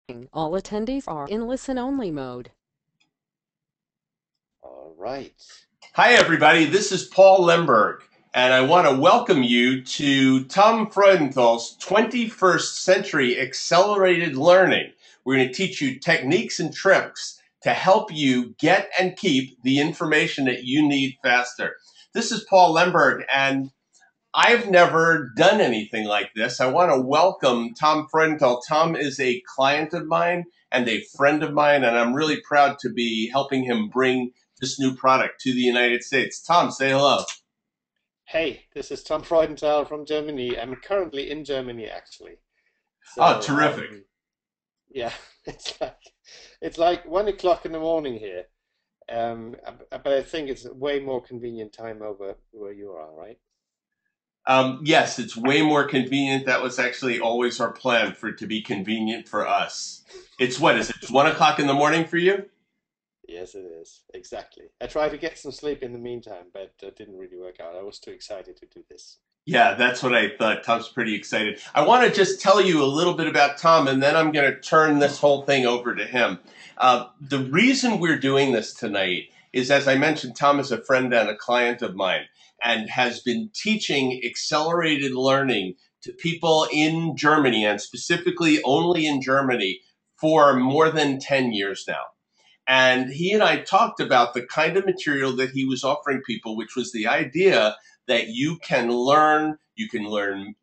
All attendees are in listen-only mode. All right. Hi, everybody. This is Paul Lemberg, and I want to welcome you to Tom Freudenthal's 21st Century Accelerated Learning. We're going to teach you techniques and tricks to help you get and keep the information that you need faster. This is Paul Lemberg, and I've never done anything like this. I want to welcome Tom Freudenthal. Tom is a client of mine and a friend of mine, and I'm really proud to be helping him bring this new product to the United States. Tom, say hello. Hey, this is Tom Freudenthal from Germany. I'm currently in Germany, actually. Oh, So, terrific. yeah, it's like 1 o'clock in the morning here. But I think it's way more convenient time over where you are, right? Yes, it's way more convenient. That was actually always our plan, for it to be convenient for us. It's what is it? It's 1 o'clock in the morning for you? Yes, it is. Exactly. I tried to get some sleep in the meantime, but it didn't really work out. I was too excited to do this. Yeah, that's what I thought. Tom's pretty excited. I want to just tell you a little bit about Tom, and then I'm going to turn this whole thing over to him. The reason we're doing this tonight is, as I mentioned, Tom is a friend and a client of mine and has been teaching accelerated learning to people in Germany, and specifically only in Germany, for more than 10 years now. And he and I talked about the kind of material that he was offering people, which was the idea that you can learn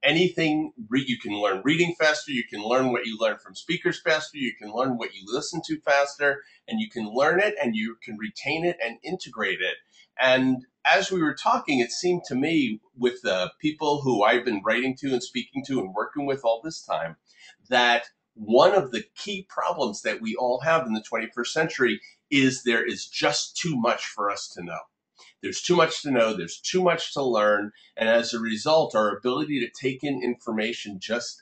anything, you can learn reading faster, you can learn what you learn from speakers faster, you can learn what you listen to faster, and you can learn it and you can retain it and integrate it. And as we were talking, it seemed to me, with the people who I've been writing to and speaking to and working with all this time, that one of the key problems that we all have in the 21st century is there is just too much for us to know. There's too much to know, there's too much to learn, and as a result, our ability to take in information just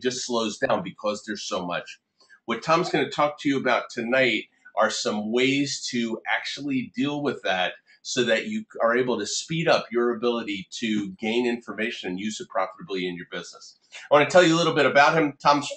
slows down because there's so much. What Tom's going to talk to you about tonight are some ways to actually deal with that so that you are able to speed up your ability to gain information and use it profitably in your business. I want to tell you a little bit about him. Tom's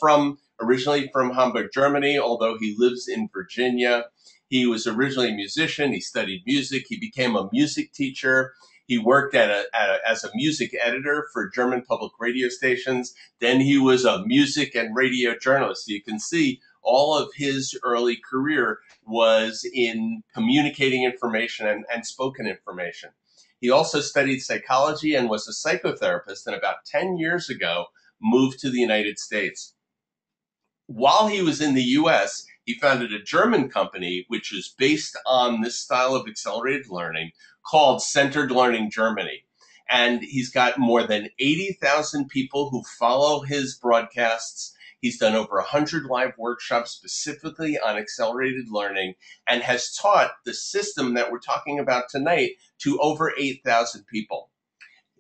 originally from Hamburg, Germany, although he lives in Virginia. He was originally a musician. He studied music. He became a music teacher. He worked as a music editor for German public radio stations. Then he was a music and radio journalist. So you can see all of his early career was in communicating information and spoken information. He also studied psychology and was a psychotherapist, and about 10 years ago moved to the United States. While he was in the US, he founded a German company which is based on this style of accelerated learning called Centered Learning Germany. And he's got more than 80,000 people who follow his broadcasts. He's done over 100 live workshops specifically on accelerated learning and has taught the system that we're talking about tonight to over 8,000 people.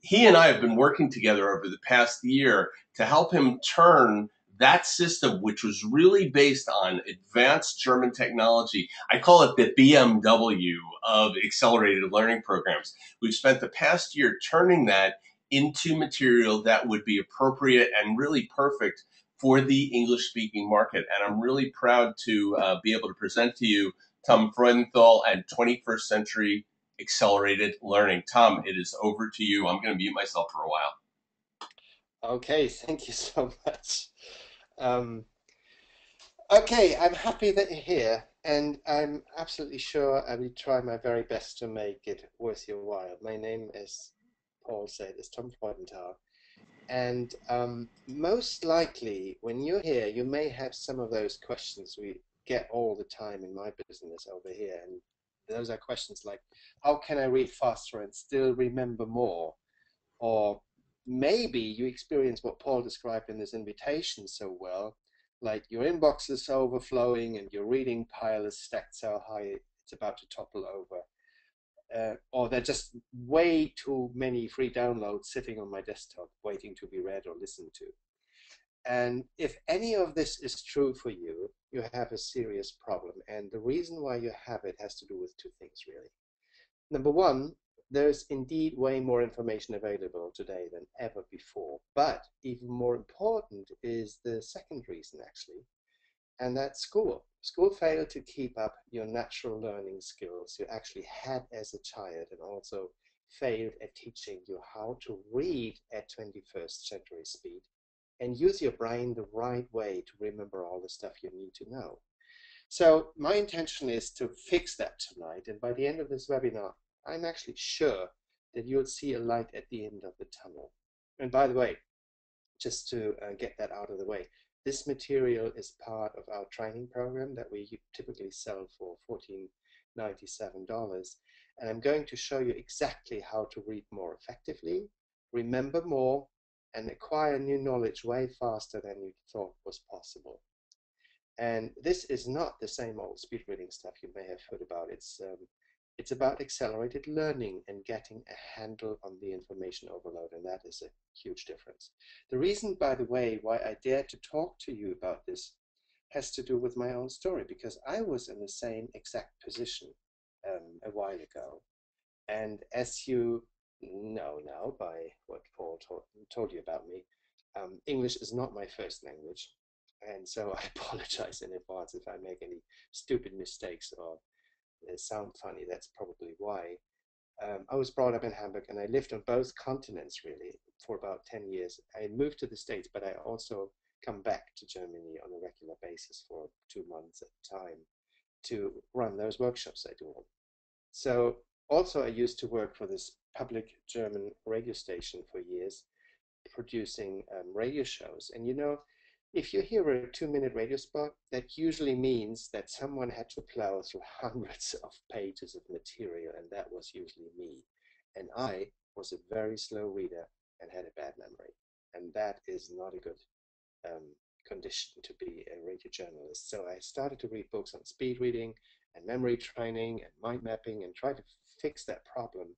He and I have been working together over the past year to help him turn that system, which was really based on advanced German technology. I call it the BMW of accelerated learning programs. We've spent the past year turning that into material that would be appropriate and really perfect for the English speaking market. And I'm really proud to be able to present to you Tom Freudenthal and 21st Century Accelerated Learning. Tom, it is over to you. I'm going to mute myself for a while. Okay, thank you so much. Um, okay, I'm happy that you're here, and I'm absolutely sure I will try my very best to make it worth your while. My name, as Paul said, is Tom Freudenthal. And most likely, when you're here, you may have some of those questions we get all the time in my business over here. And those are questions like, how can I read faster and still remember more? Or maybe you experience what Paul described in this invitation so well, like your inbox is overflowing and your reading pile is stacked so high it's about to topple over. Or there are just way too many free downloads sitting on my desktop waiting to be read or listened to. And if any of this is true for you, you have a serious problem. And the reason why you have it has to do with two things, really. Number one, there's indeed way more information available today than ever before. But even more important is the second reason, actually. and that's school. School failed to keep up your natural learning skills you actually had as a child, and also failed at teaching you how to read at 21st century speed and use your brain the right way to remember all the stuff you need to know. So my intention is to fix that tonight, and by the end of this webinar, I'm actually sure that you'll see a light at the end of the tunnel. And by the way, just to get that out of the way, this material is part of our training program that we typically sell for $14.97. And I'm going to show you exactly how to read more effectively, remember more, and acquire new knowledge way faster than you thought was possible. And this is not the same old speed reading stuff you may have heard about. It's about accelerated learning and getting a handle on the information overload, and that is a huge difference. The reason, by the way, why I dare to talk to you about this has to do with my own story, because I was in the same exact position a while ago. And as you know now by what Paul told you about me, English is not my first language. And so I apologize in advance if I make any stupid mistakes or sound funny. That's probably why. I was brought up in Hamburg, and I lived on both continents really for about 10 years. I moved to the States, but I also come back to Germany on a regular basis for 2 months at a time to run those workshops I do. So also I used to work for this public German radio station for years, producing radio shows. And you know, if you hear a 2-minute radio spot, that usually means that someone had to plow through hundreds of pages of material, and that was usually me. And I was a very slow reader and had a bad memory. And that is not a good condition to be a radio journalist. So I started to read books on speed reading and memory training and mind mapping and try to fix that problem.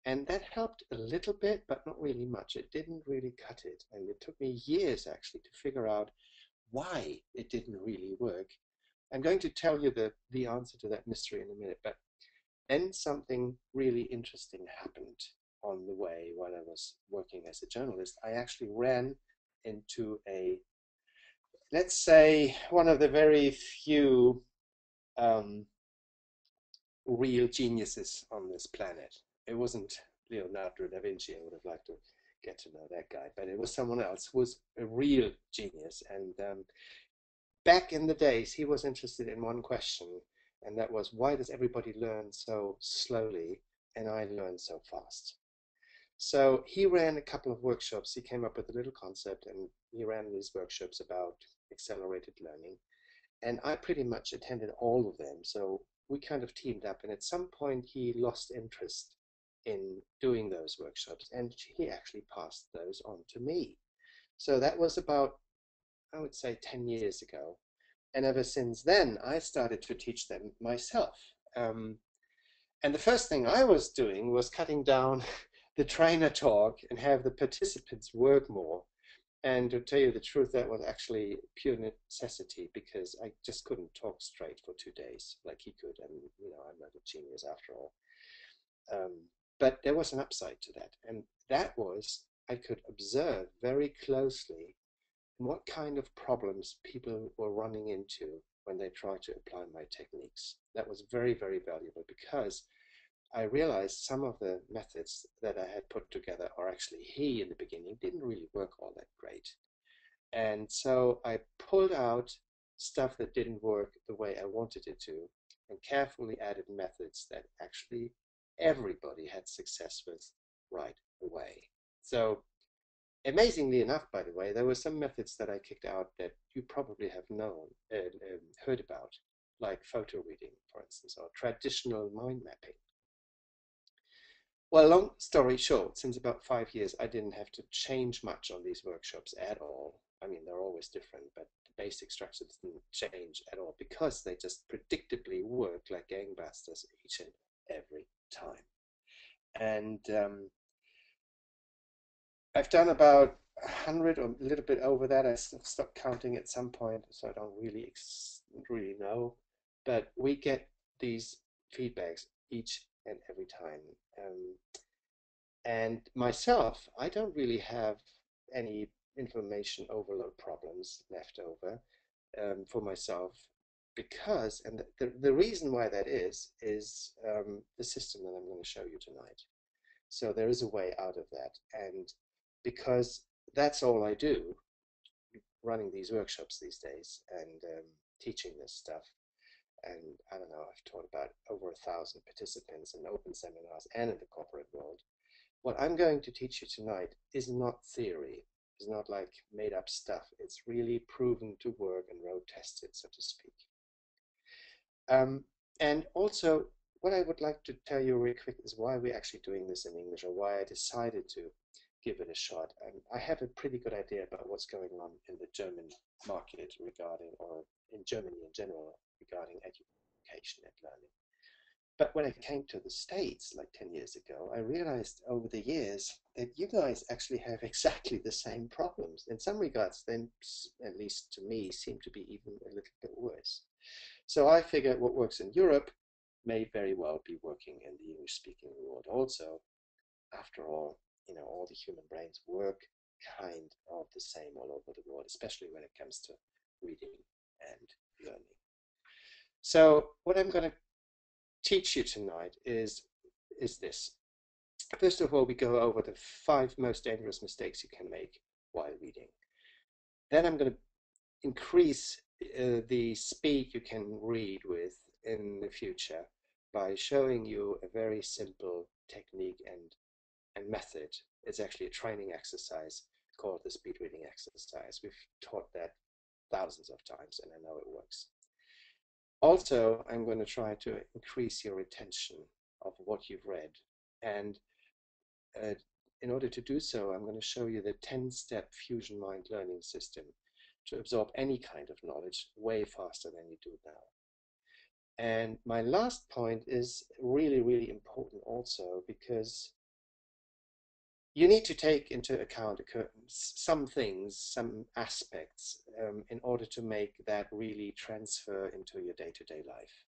And that helped a little bit, but not really much. It didn't really cut it. And it took me years actually to figure out why it didn't really work. I'm going to tell you the answer to that mystery in a minute, but then something really interesting happened on the way while I was working as a journalist. I actually ran into let's say, one of the very few real geniuses on this planet. It wasn't Leonardo da Vinci. I would have liked to get to know that guy, but it was someone else who was a real genius. And back in the days, he was interested in one question, and that was, why does everybody learn so slowly and I learn so fast? So he ran a couple of workshops. He came up with a little concept, and he ran these workshops about accelerated learning. And I pretty much attended all of them. So we kind of teamed up, and at some point he lost interest in doing those workshops, and he actually passed those on to me. So that was about, I would say, 10 years ago. And ever since then, I started to teach them myself. And the first thing I was doing was cutting down the trainer talk and have the participants work more. And to tell you the truth, that was actually pure necessity, because I just couldn't talk straight for 2 days like he could. And, you know, I'm not a genius after all. But there was an upside to that. And that was, I could observe very closely what kind of problems people were running into when they tried to apply my techniques. That was very, very valuable, because I realized some of the methods that I had put together, or actually he in the beginning, didn't really work all that great. And so I pulled out stuff that didn't work the way I wanted it to, and carefully added methods that actually everybody had success with right away. So amazingly enough, by the way, there were some methods that I kicked out that you probably have heard about, like photo reading, for instance, or traditional mind mapping. Well, long story short, since about 5 years, I didn't have to change much on these workshops at all. I mean, they're always different, but the basic structures didn't change at all, because they just predictably work like gangbusters each and every time. And I've done about 100 or a little bit over that. I stopped counting at some point, so I don't really know. But we get these feedbacks each and every time. And myself, I don't really have any information overload problems left over. for myself because, and the reason why that is the system that I'm going to show you tonight. So there is a way out of that. And because that's all I do, running these workshops these days and teaching this stuff. And I don't know, I've taught about over 1,000 participants in open seminars and in the corporate world. What I'm going to teach you tonight is not theory. It's not like made up stuff. It's really proven to work and road tested, so to speak. And also, what I would like to tell you real quick is why we're actually doing this in English, or why I decided to give it a shot. I have a pretty good idea about what's going on in the German market regarding, or in Germany in general, regarding education and learning. But when I came to the States like 10 years ago, I realized over the years that you guys actually have exactly the same problems. In some regards, then, at least to me, seem to be even a little bit worse. So I figured what works in Europe may very well be working in the English-speaking world also. After all, all the human brains work kind of the same all over the world, especially when it comes to reading and learning. So what I'm going to teach you tonight is this. First of all, we go over the 5 most dangerous mistakes you can make while reading. Then I'm going to increase the speed you can read with in the future by showing you a very simple technique and method. It's actually a training exercise called the speed reading exercise. We've taught that thousands of times and I know it works. Also, I'm going to try to increase your retention of what you've read. And in order to do so, I'm going to show you the 10-step fusion mind learning system to absorb any kind of knowledge way faster than you do now. And my last point is really, really important also, because you need to take into account some things, some aspects, in order to make that really transfer into your day-to-day life.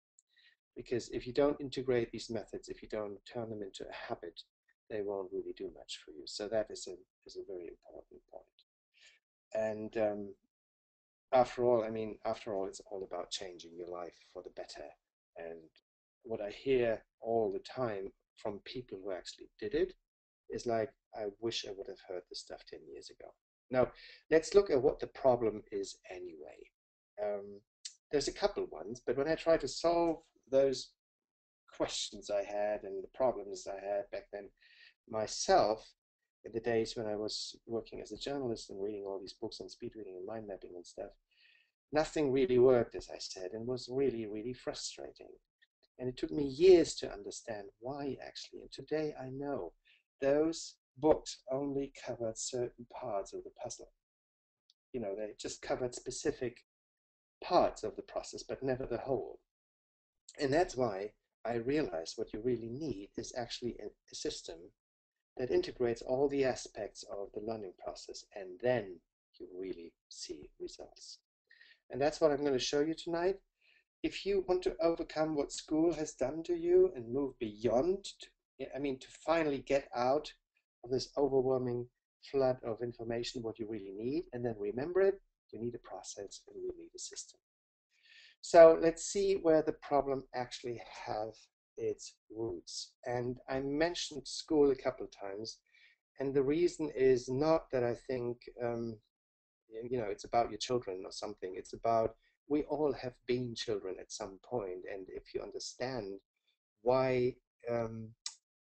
Because if you don't integrate these methods, if you don't turn them into a habit, they won't really do much for you. So that is a very important point. And after all, it's all about changing your life for the better. And what I hear all the time from people who actually did it is like, I wish I would have heard this stuff 10 years ago. Now, let's look at what the problem is anyway. There's a couple ones, but when I try to solve those questions I had and the problems I had back then myself, in the days when I was working as a journalist and reading all these books on speed reading and mind mapping and stuff, nothing really worked, as I said, and was really, really frustrating. And it took me years to understand why, actually. And today I know those books only covered certain parts of the puzzle. They just covered specific parts of the process, but never the whole. And that's why I realized what you really need is actually a system that integrates all the aspects of the learning process, and then you really see results. And that's what I'm going to show you tonight. If you want to overcome what school has done to you and move beyond, to finally get out of this overwhelming flood of information, what you really need, and then remember it, you need a process and you need a system. So let's see where the problem actually has its roots. And I mentioned school a couple of times, and the reason is not that I think it's about your children or something. It's about, we all have been children at some point, and if you understand why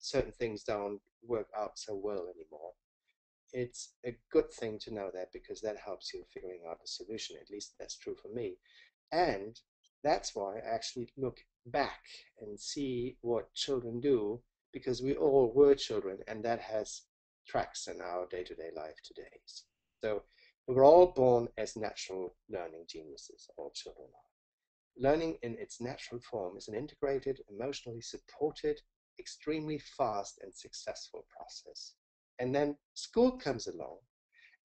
certain things don't work out so well anymore, it's a good thing to know that, because that helps you figuring out a solution. At least that's true for me. And that's why I actually look back and see what children do, because we all were children, and that has tracks in our day-to-day life today. So we're all born as natural learning geniuses, all children are. Learning in its natural form is an integrated, emotionally supported, extremely fast and successful process. And then school comes along,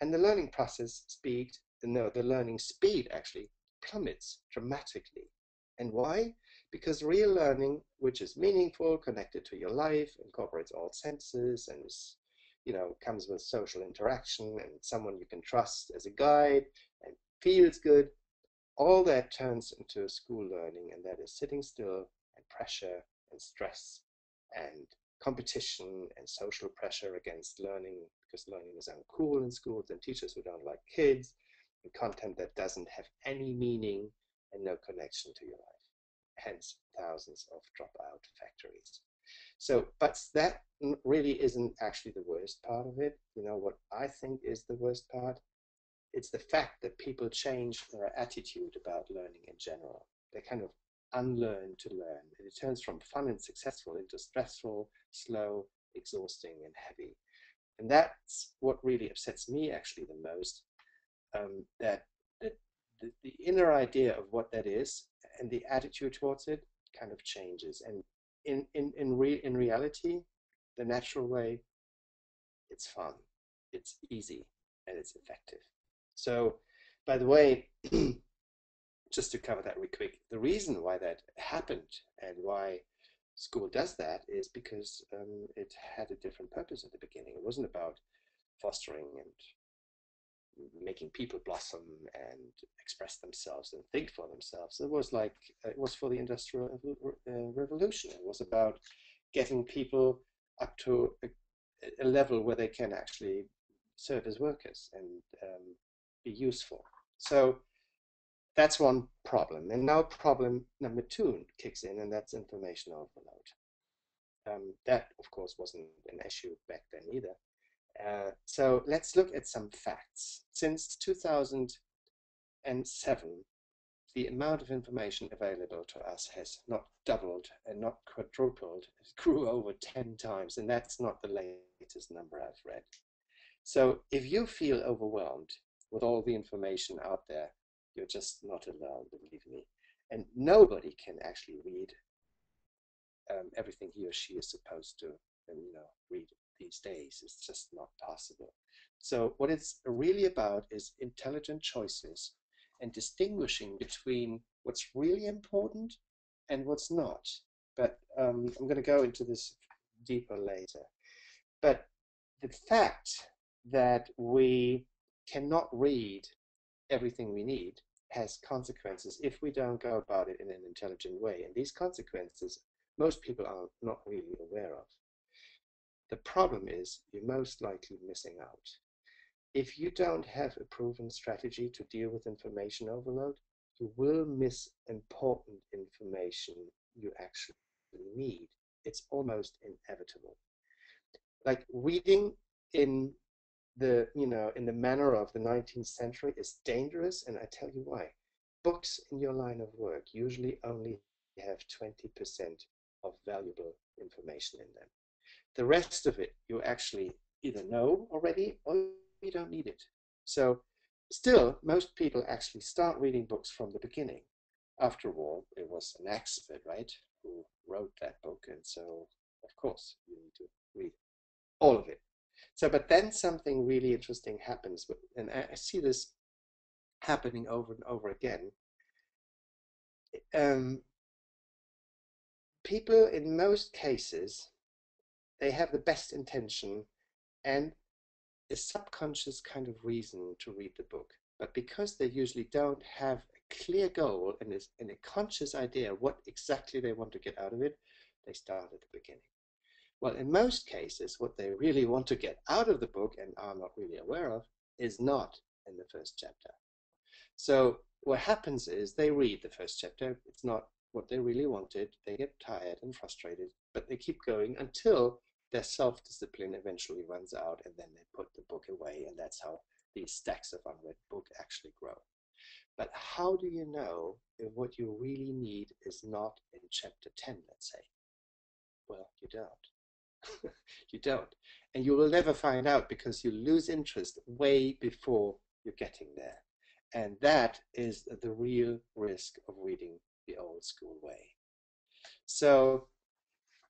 and the learning the learning speed actually plummets dramatically. And why? Because real learning, which is meaningful, connected to your life, incorporates all senses, and is, comes with social interaction and someone you can trust as a guide, and feels good, all that turns into school learning, and that is sitting still and pressure and stress and competition and social pressure against learning, because learning is uncool in schools, and teachers who don't like kids, and content that doesn't have any meaning and no connection to your life. Hence, thousands of dropout factories. So, but that really isn't actually the worst part of it. You know what I think is the worst part? It's the fact that people change their attitude about learning in general. They kind of unlearn to learn. And it turns from fun and successful into stressful, slow, exhausting, and heavy. And that's what really upsets me actually the most, that the inner idea of what that is and the attitude towards it kind of changes. And in reality, the natural way, it's fun, it's easy, and it's effective. So, by the way, just to cover that really quick, the reason why that happened and why school does that is because it had a different purpose at the beginning. It wasn't about fostering and making people blossom and express themselves and think for themselves. It was like, it was for the Industrial Revolution. It was about getting people up to a level where they can actually serve as workers and be useful. So that's one problem. And now problem number two kicks in, and that's information overload. That, of course, wasn't an issue back then either. So let's look at some facts. Since 2007, the amount of information available to us has not doubled and not quadrupled. It grew over 10 times, and that's not the latest number I've read. So if you feel overwhelmed with all the information out there, you're just not alone, believe me. And nobody can actually read everything he or she is supposed to, read these days. It's just not possible. So what it's really about is intelligent choices and distinguishing between what's really important and what's not. But I'm going to go into this deeper later. But the fact that we cannot read everything we need has consequences if we don't go about it in an intelligent way. And these consequences, most people are not really aware of. The problem is you're most likely missing out. If you don't have a proven strategy to deal with information overload, you will miss important information you actually need. It's almost inevitable. Like reading in in the manner of the 19th century is dangerous, and I tell you why. Books in your line of work usually only have 20% of valuable information in them. The rest of it you actually either know already or you don't need it. So still, most people actually start reading books from the beginning. After all, it was an expert, right, who wrote that book, and so of course you need to read all of it. So, but then something really interesting happens, and I see this happening over and over again. People, in most cases, they have the best intention and a subconscious kind of reason to read the book. But because they usually don't have a clear goal and a conscious idea what exactly they want to get out of it, they start at the beginning. Well, in most cases, what they really want to get out of the book and are not really aware of is not in the first chapter. So what happens is they read the first chapter. It's not what they really wanted. They get tired and frustrated, but they keep going until their self-discipline eventually runs out, and then they put the book away, and that's how these stacks of unread book actually grow. But how do you know if what you really need is not in chapter 10, let's say? Well, you don't. You don't. And you will never find out because you lose interest way before you're getting there. And that is the real risk of reading the old school way. So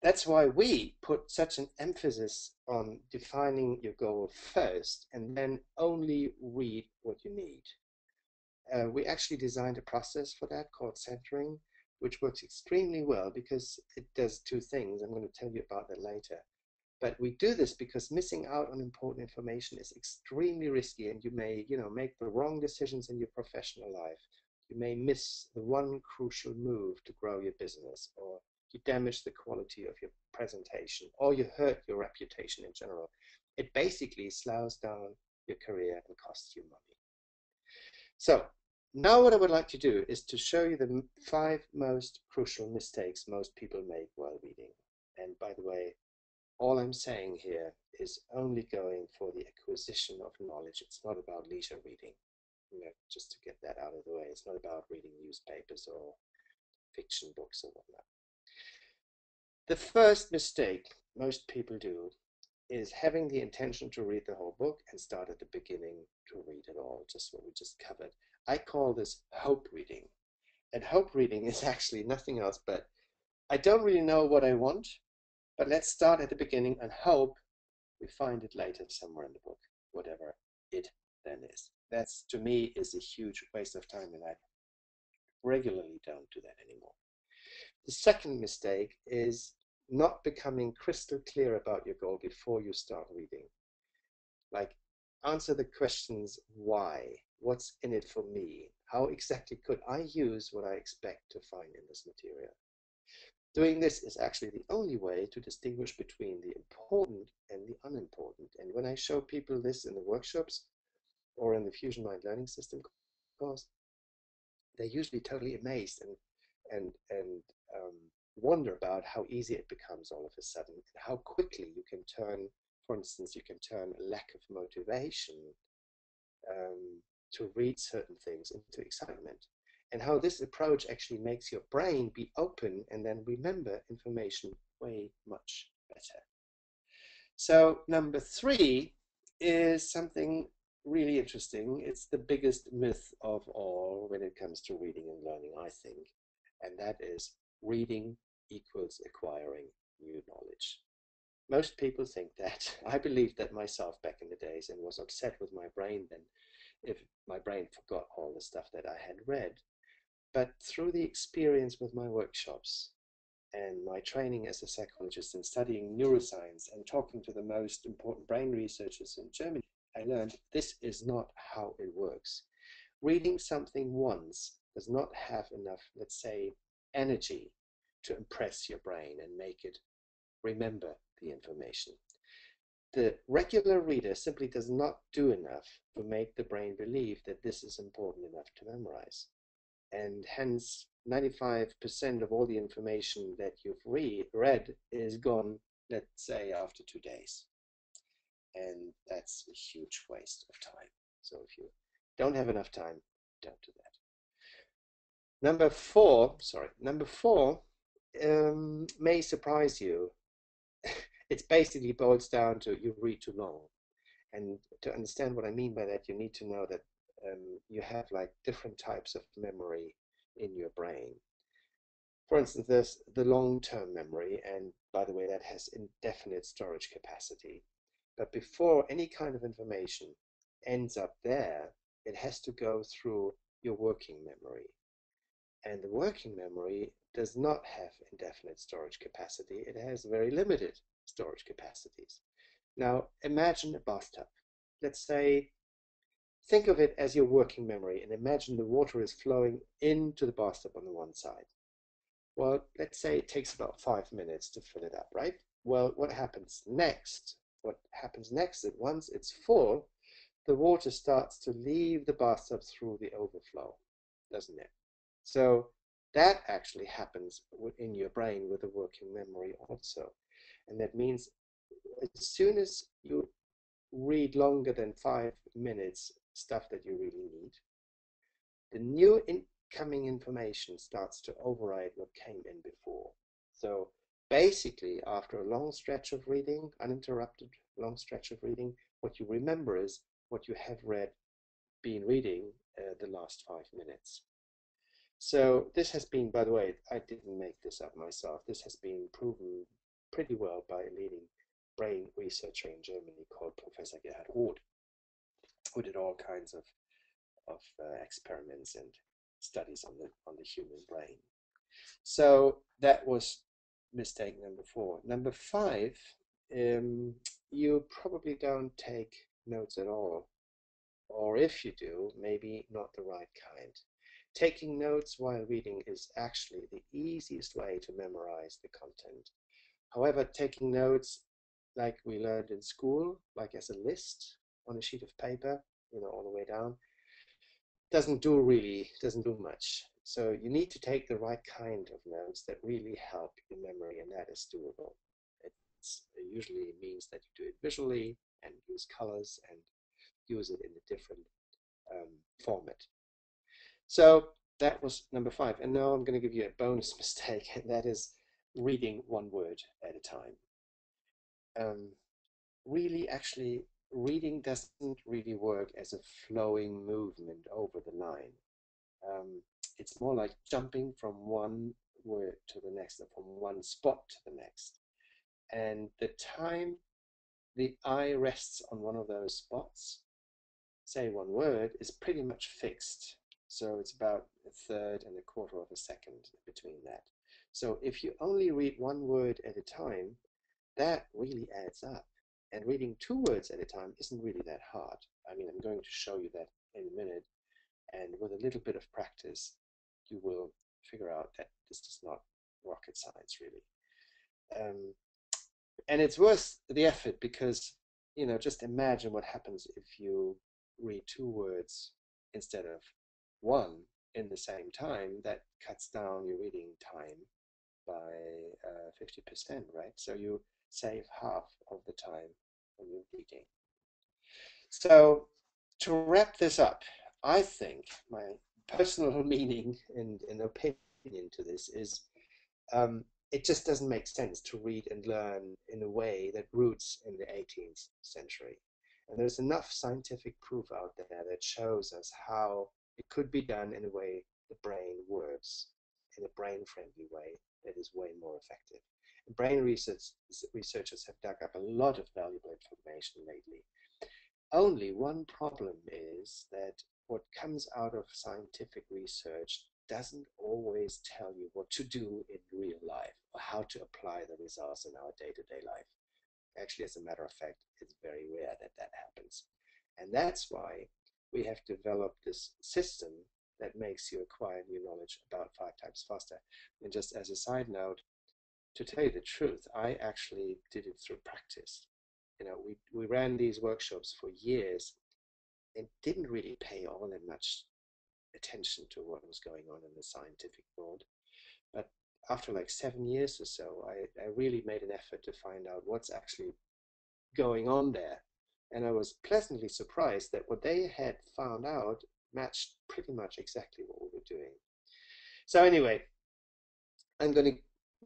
that's why we put such an emphasis on defining your goal first and then only read what you need. We actually designed a process for that called centering, which works extremely well because it does two things. I'm going to tell you about that later. But we do this because missing out on important information is extremely risky, and you may, make the wrong decisions in your professional life. you may miss the one crucial move to grow your business, or you damage the quality of your presentation, or you hurt your reputation in general. It basically slows down your career and costs you money. So now what I would like to do is to show you the 5 most crucial mistakes most people make while reading. And by the way, all I'm saying here is only going for the acquisition of knowledge. It's not about leisure reading. Just to get that out of the way, it's not about reading newspapers or fiction books or whatnot. The first mistake most people do is having the intention to read the whole book and start at the beginning to read it all, just what we just covered. I call this hope reading. And hope reading is actually nothing else but, I don't really know what I want, but let's start at the beginning and hope we find it later somewhere in the book, whatever it then is. That's, to me, is a huge waste of time, and I regularly don't do that anymore. The second mistake is not becoming crystal clear about your goal before you start reading. Like, answer the questions: why? What's in it for me? How exactly could I use what I expect to find in this material? Doing this is actually the only way to distinguish between the important and the unimportant. And when I show people this in the workshops or in the Fusion Mind Learning System course, they're usually totally amazed and wonder about how easy it becomes all of a sudden, and how quickly you can turn, for instance, you can turn a lack of motivation to read certain things into excitement, and how this approach actually makes your brain be open and then remember information way much better. So number 3 is something really interesting. It's the biggest myth of all when it comes to reading and learning, I think, and that is reading equals acquiring new knowledge. Most people think that. I believed that myself back in the days and was upset with my brain then if my brain forgot all the stuff that I had read. But through the experience with my workshops and my training as a psychologist and studying neuroscience and talking to the most important brain researchers in Germany, I learned this is not how it works. Reading something once does not have enough, let's say, energy to impress your brain and make it remember the information. The regular reader simply does not do enough to make the brain believe that this is important enough to memorize. And hence 95% of all the information that you've read is gone, let's say, after 2 days. And that's a huge waste of time. So if you don't have enough time, don't do that. Number four may surprise you. It basically boils down to you read too long. And to understand what I mean by that, you need to know that you have like different types of memory in your brain. For instance, there's the long-term memory, and by the way, that has indefinite storage capacity. But before any kind of information ends up there, it has to go through your working memory. And the working memory does not have indefinite storage capacity. It has very limited storage capacities. Now, imagine a bathtub. Let's say, think of it as your working memory, and imagine the water is flowing into the bathtub on the one side. Well, let's say it takes about 5 minutes to fill it up, right? Well, what happens next? What happens next is once it's full, the water starts to leave the bathtub through the overflow, doesn't it? So that actually happens in your brain with the working memory also. And that means as soon as you read longer than 5 minutes stuff that you really need, the new incoming information starts to override what came in before. So basically, after a long stretch of reading, uninterrupted long stretch of reading, what you remember is what you have been reading the last 5 minutes. So this has been, by the way, I didn't make this up myself. This has been proven pretty well by a leading brain researcher in Germany called Professor Gerhard Roth, who did all kinds of experiments and studies on the human brain. So that was mistake number 4. Number 5, you probably don't take notes at all, or if you do, maybe not the right kind. taking notes while reading is actually the easiest way to memorize the content. However, taking notes like we learned in school, like as a list on a sheet of paper, all the way down, doesn't do much. So you need to take the right kind of notes that really help your memory, and that is doable. It usually means that you do it visually and use colors and use it in a different format. So that was number 5. And now I'm going to give you a bonus mistake, and that is reading one word at a time. Actually, reading doesn't really work as a flowing movement over the line. It's more like jumping from one word to the next, or from one spot to the next. And the time the eye rests on one of those spots, say one word, is pretty much fixed. So it's about a third and a quarter of a second between that. So if you only read one word at a time, that really adds up. And reading 2 words at a time isn't really that hard. I mean, I'm going to show you that in a minute. And with a little bit of practice, you will figure out that this is not rocket science, really. And it's worth the effort because, just imagine what happens if you read 2 words instead of 1 in the same time. That cuts down your reading time by 50%, right? So you save half of the time when you're reading. So to wrap this up, I think my personal meaning and opinion to this is it just doesn't make sense to read and learn in a way that roots in the 18th century. And there's enough scientific proof out there that shows us how it could be done in a way the brain works, in a brain-friendly way that is way more effective. And brain researchers have dug up a lot of valuable information lately. Only one problem is that what comes out of scientific research doesn't always tell you what to do in real life or how to apply the results in our day-to-day life. Actually, as a matter of fact, it's very rare that that happens. And that's why we have developed this system that makes you acquire new knowledge about 5 times faster. And just as a side note, to tell you the truth, I actually did it through practice. We ran these workshops for years and didn't really pay all that much attention to what was going on in the scientific world. But after like 7 years or so, I really made an effort to find out what's actually going on there. And I was pleasantly surprised that what they had found out matched pretty much exactly what we were doing. So anyway, I'm going to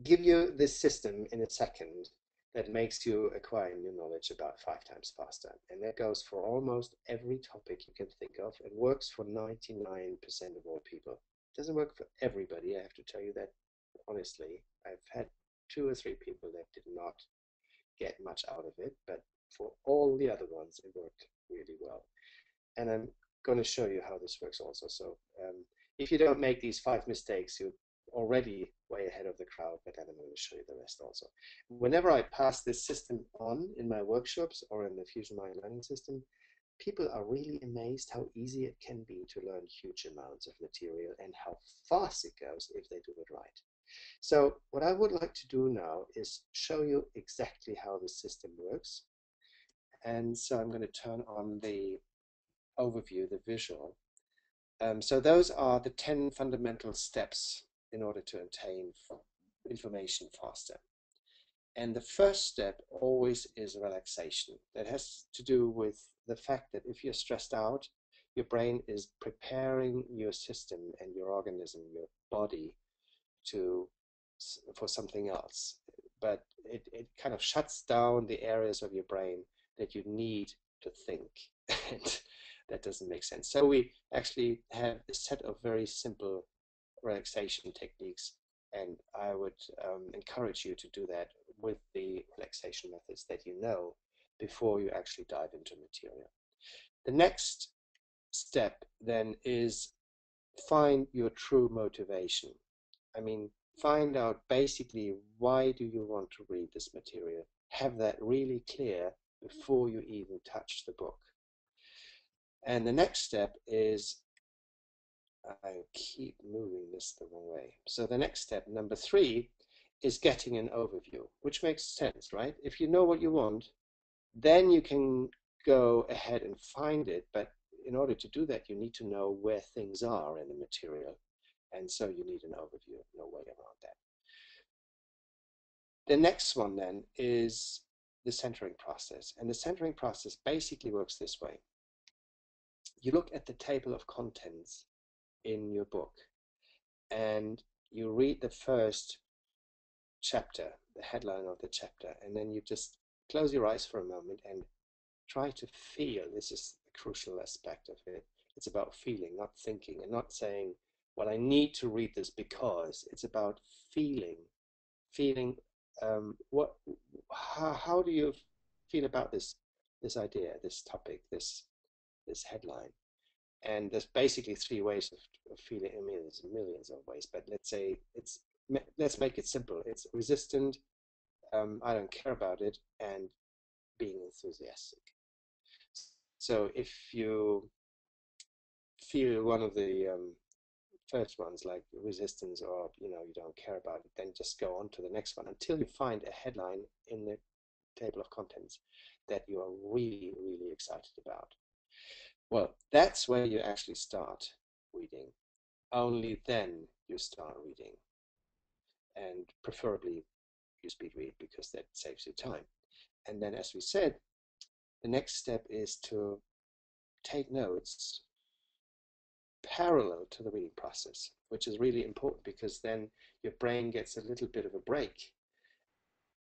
give you this system in a second that makes you acquire new knowledge about 5 times faster. And that goes for almost every topic you can think of and works for 99% of all people. It doesn't work for everybody, I have to tell you that honestly. I've had 2 or 3 people that did not get much out of it, but for all the other ones, it worked really well. And I'm going to show you how this works also. So if you don't make these 5 mistakes, you're already way ahead of the crowd, but then I'm going to show you the rest also. Whenever I pass this system on in my workshops or in the Fusion Mind Learning System, people are really amazed how easy it can be to learn huge amounts of material and how fast it goes if they do it right. So what I would like to do now is show you exactly how the system works. And so I'm going to turn on the overview, the visual. So those are the 10 fundamental steps in order to obtain information faster. And the first step always is relaxation. That has to do with the fact that if you're stressed out, your brain is preparing your system and your organism, your body, for something else. But it kind of shuts down the areas of your brain that you need to think. And that doesn't make sense. So we actually have a set of very simple relaxation techniques, and I would encourage you to do that with the relaxation methods that you know before you actually dive into material. The next step then is find your true motivation. I mean, find out basically why do you want to read this material. Have that really clear before you even touch the book. And the next step is I keep moving this the wrong way. So the next step, number 3, is getting an overview, which makes sense, right? If you know what you want, then you can go ahead and find it. But in order to do that, you need to know where things are in the material. And so you need an overview, no way around that. The next one then is the centering process. And the centering process basically works this way. You look at the table of contents in your book and you read the first chapter, the headline of the chapter, and then you just close your eyes for a moment and try to feel. This is a crucial aspect of it. It's about feeling, not thinking, and not saying, well, I need to read this because. It's about feeling how do you feel about this idea, this topic, this headline. And there's basically 3 ways of feeling. I mean, there's millions of ways, but let's make it simple. It's resistant, I don't care about it, and being enthusiastic. So if you feel one of the first ones, like resistance, or you don't care about it, then just go on to the next one until you find a headline in the table of contents that you are really, really excited about. Well, that's where you actually start reading. Only then you start reading, and preferably you speed read because that saves you time. And then, as we said, the next step is to take notes parallel to the reading process, which is really important because then your brain gets a little bit of a break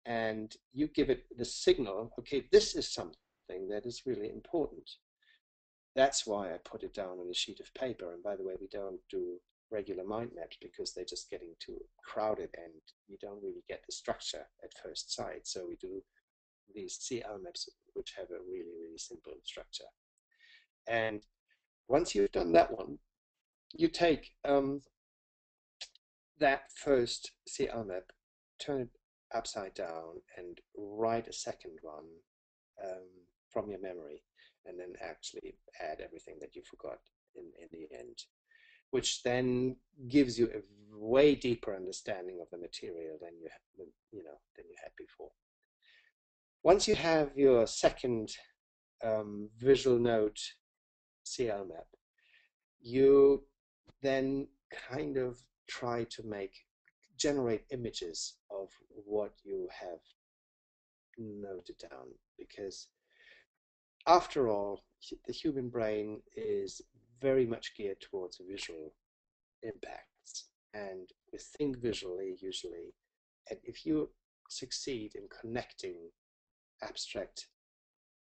and you give it the signal, okay, this is something that is really important. That's why I put it down on a sheet of paper. And by the way, we don't do regular mind maps because they're just getting too crowded and you don't really get the structure at first sight. So we do these CL maps, which have a really, really simple structure. And once you've done that one, you take that first CL map, turn it upside down, and write a second one from your memory, and then actually add everything that you forgot in the end, which then gives you a way deeper understanding of the material than you had before. Once you have your second visual note CL map, you then kind of try to generate images of what you have noted down, because after all, the human brain is very much geared towards visual impacts, and we think visually usually. And if you succeed in connecting abstract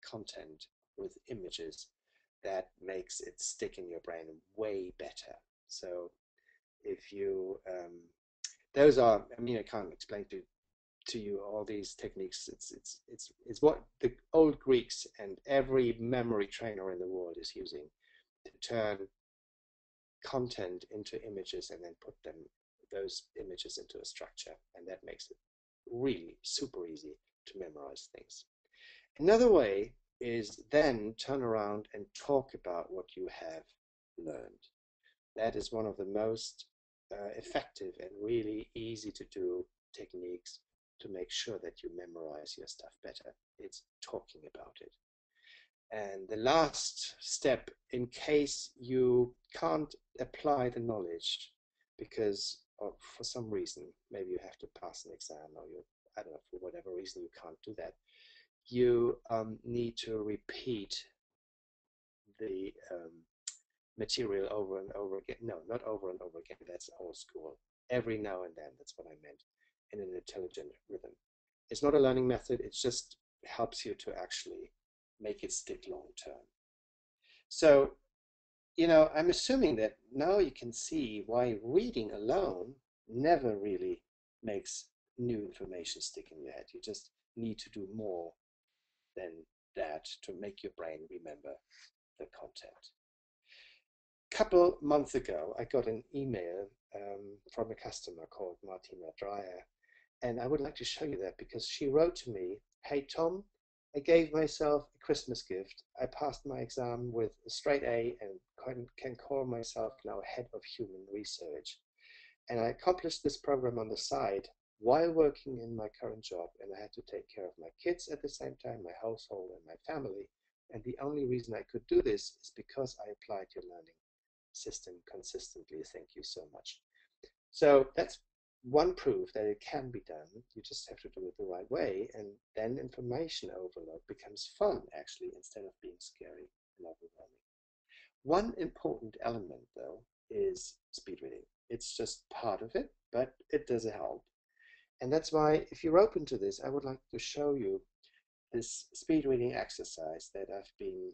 content with images, that makes it stick in your brain way better. So if you those are, I mean, I can't explain to you all these techniques. It's what the old Greeks and every memory trainer in the world is using to turn content into images and then put those images into a structure, and that makes it really super easy to memorize things. Another way is then turn around and talk about what you have learned. That is one of the most effective and really easy to do techniques to make sure that you memorize your stuff better. It's talking about it. And the last step, in case you can't apply the knowledge because for some reason, maybe you have to pass an exam, or I don't know, for whatever reason you can't do that, you need to repeat the material over and over again. No, not over and over again. That's old school. Every now and then, that's what I meant, in an intelligent rhythm. It's not a learning method. It just helps you to actually make it stick long term. So, I'm assuming that now you can see why reading alone never really makes new information stick in your head. You just need to do more than that to make your brain remember the content. A couple months ago, I got an email from a customer called Martina Dreyer, and I would like to show you that because she wrote to me, "Hey Tom, I gave myself a Christmas gift. I passed my exam with a straight A and can call myself now head of human research. And I accomplished this program on the side while working in my current job, and I had to take care of my kids at the same time, my household and my family. And the only reason I could do this is because I applied your learning system consistently. Thank you so much. So that's one proof that it can be done. You just have to do it the right way, and then information overload becomes fun, actually, instead of being scary and overwhelming. One important element, though, is speed reading. It's just part of it, but it does help. And that's why, if you're open to this, I would like to show you this speed reading exercise that I've been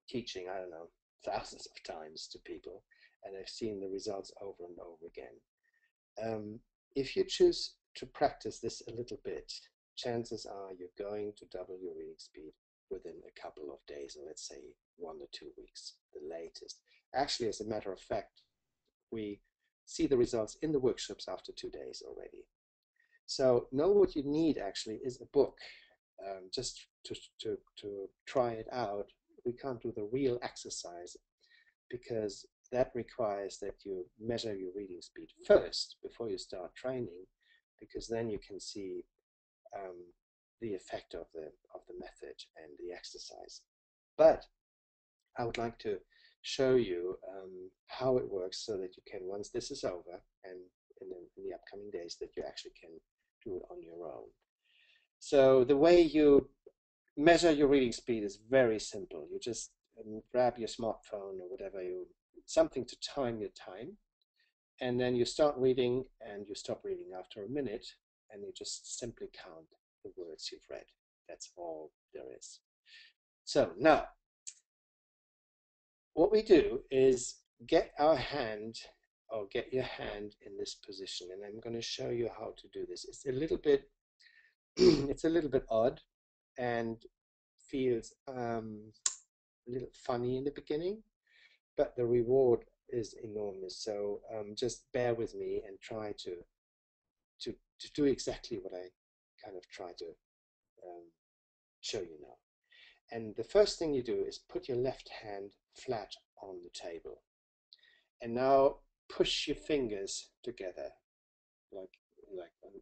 teaching, I don't know, thousands of times to people, and I've seen the results over and over again. If you choose to practice this a little bit, chances are you're going to double your reading speed within a couple of days, or let's say 1 or 2 weeks, the latest. Actually, as a matter of fact, we see the results in the workshops after 2 days already. So know what you need actually is a book, just to try it out. We can't do the real exercise because that requires that you measure your reading speed first before you start training, because then you can see the effect of the method and the exercise. But I would like to show you how it works so that you can, once this is over and in the upcoming days, that you actually can do it on your own. So the way you measure your reading speed is very simple. You just grab your smartphone or whatever, something to time your time, and then you start reading and you stop reading after a minute, and you just simply count the words you've read. That's all there is. So now, what we do is get your hand in this position, and I'm going to show you how to do this. It's a little bit it's a little bit odd and feels a little funny in the beginning, but the reward is enormous. So just bear with me and try to do exactly what I kind of try to show you now. And the first thing you do is put your left hand flat on the table, and now push your fingers together, like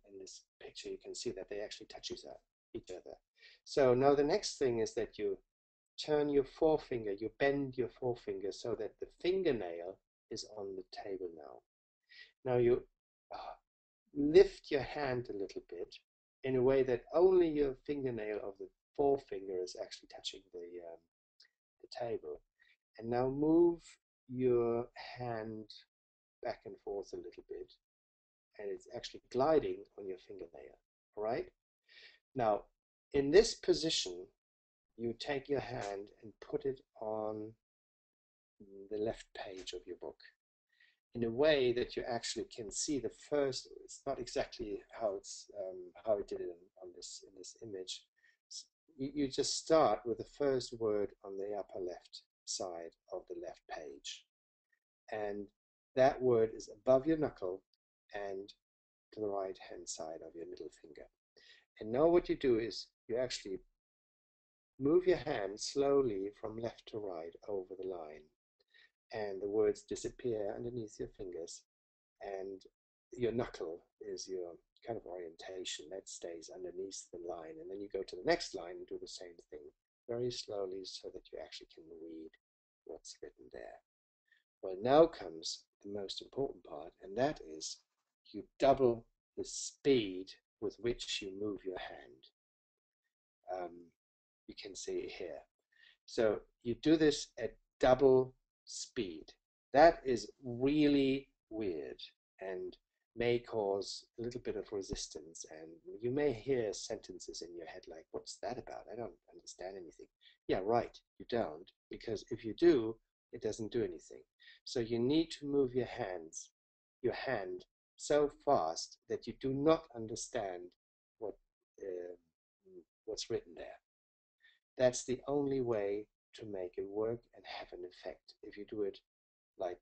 in this picture you can see that they actually touch each other. So now the next thing is that you turn your forefinger, you bend your forefinger so that the fingernail is on the table now. Now you lift your hand a little bit in a way that only your fingernail of the forefinger is actually touching the table. And now move your hand back and forth a little bit, and it's actually gliding on your fingernail. All right? Now, in this position, you take your hand and put it on the left page of your book in a way that you actually can see the first. It's not exactly how how it did it in this image. You just start with the first word on the upper left side of the left page, and that word is above your knuckle and to the right hand side of your middle finger. And now what you do is you actually move your hand slowly from left to right over the line, and the words disappear underneath your fingers, and your knuckle is your kind of orientation that stays underneath the line, and then you go to the next line and do the same thing very slowly so that you actually can read what's written there. Well, now comes the most important part, and that is you double the speed with which you move your hand. You can see it here. So you do this at double speed. That is really weird and may cause a little bit of resistance, and you may hear sentences in your head like, what's that about? I don't understand anything. Yeah, right, you don't, because if you do, it doesn't do anything. So you need to move your hand so fast that you do not understand what's written there. That's the only way to make it work and have an effect. If you do it like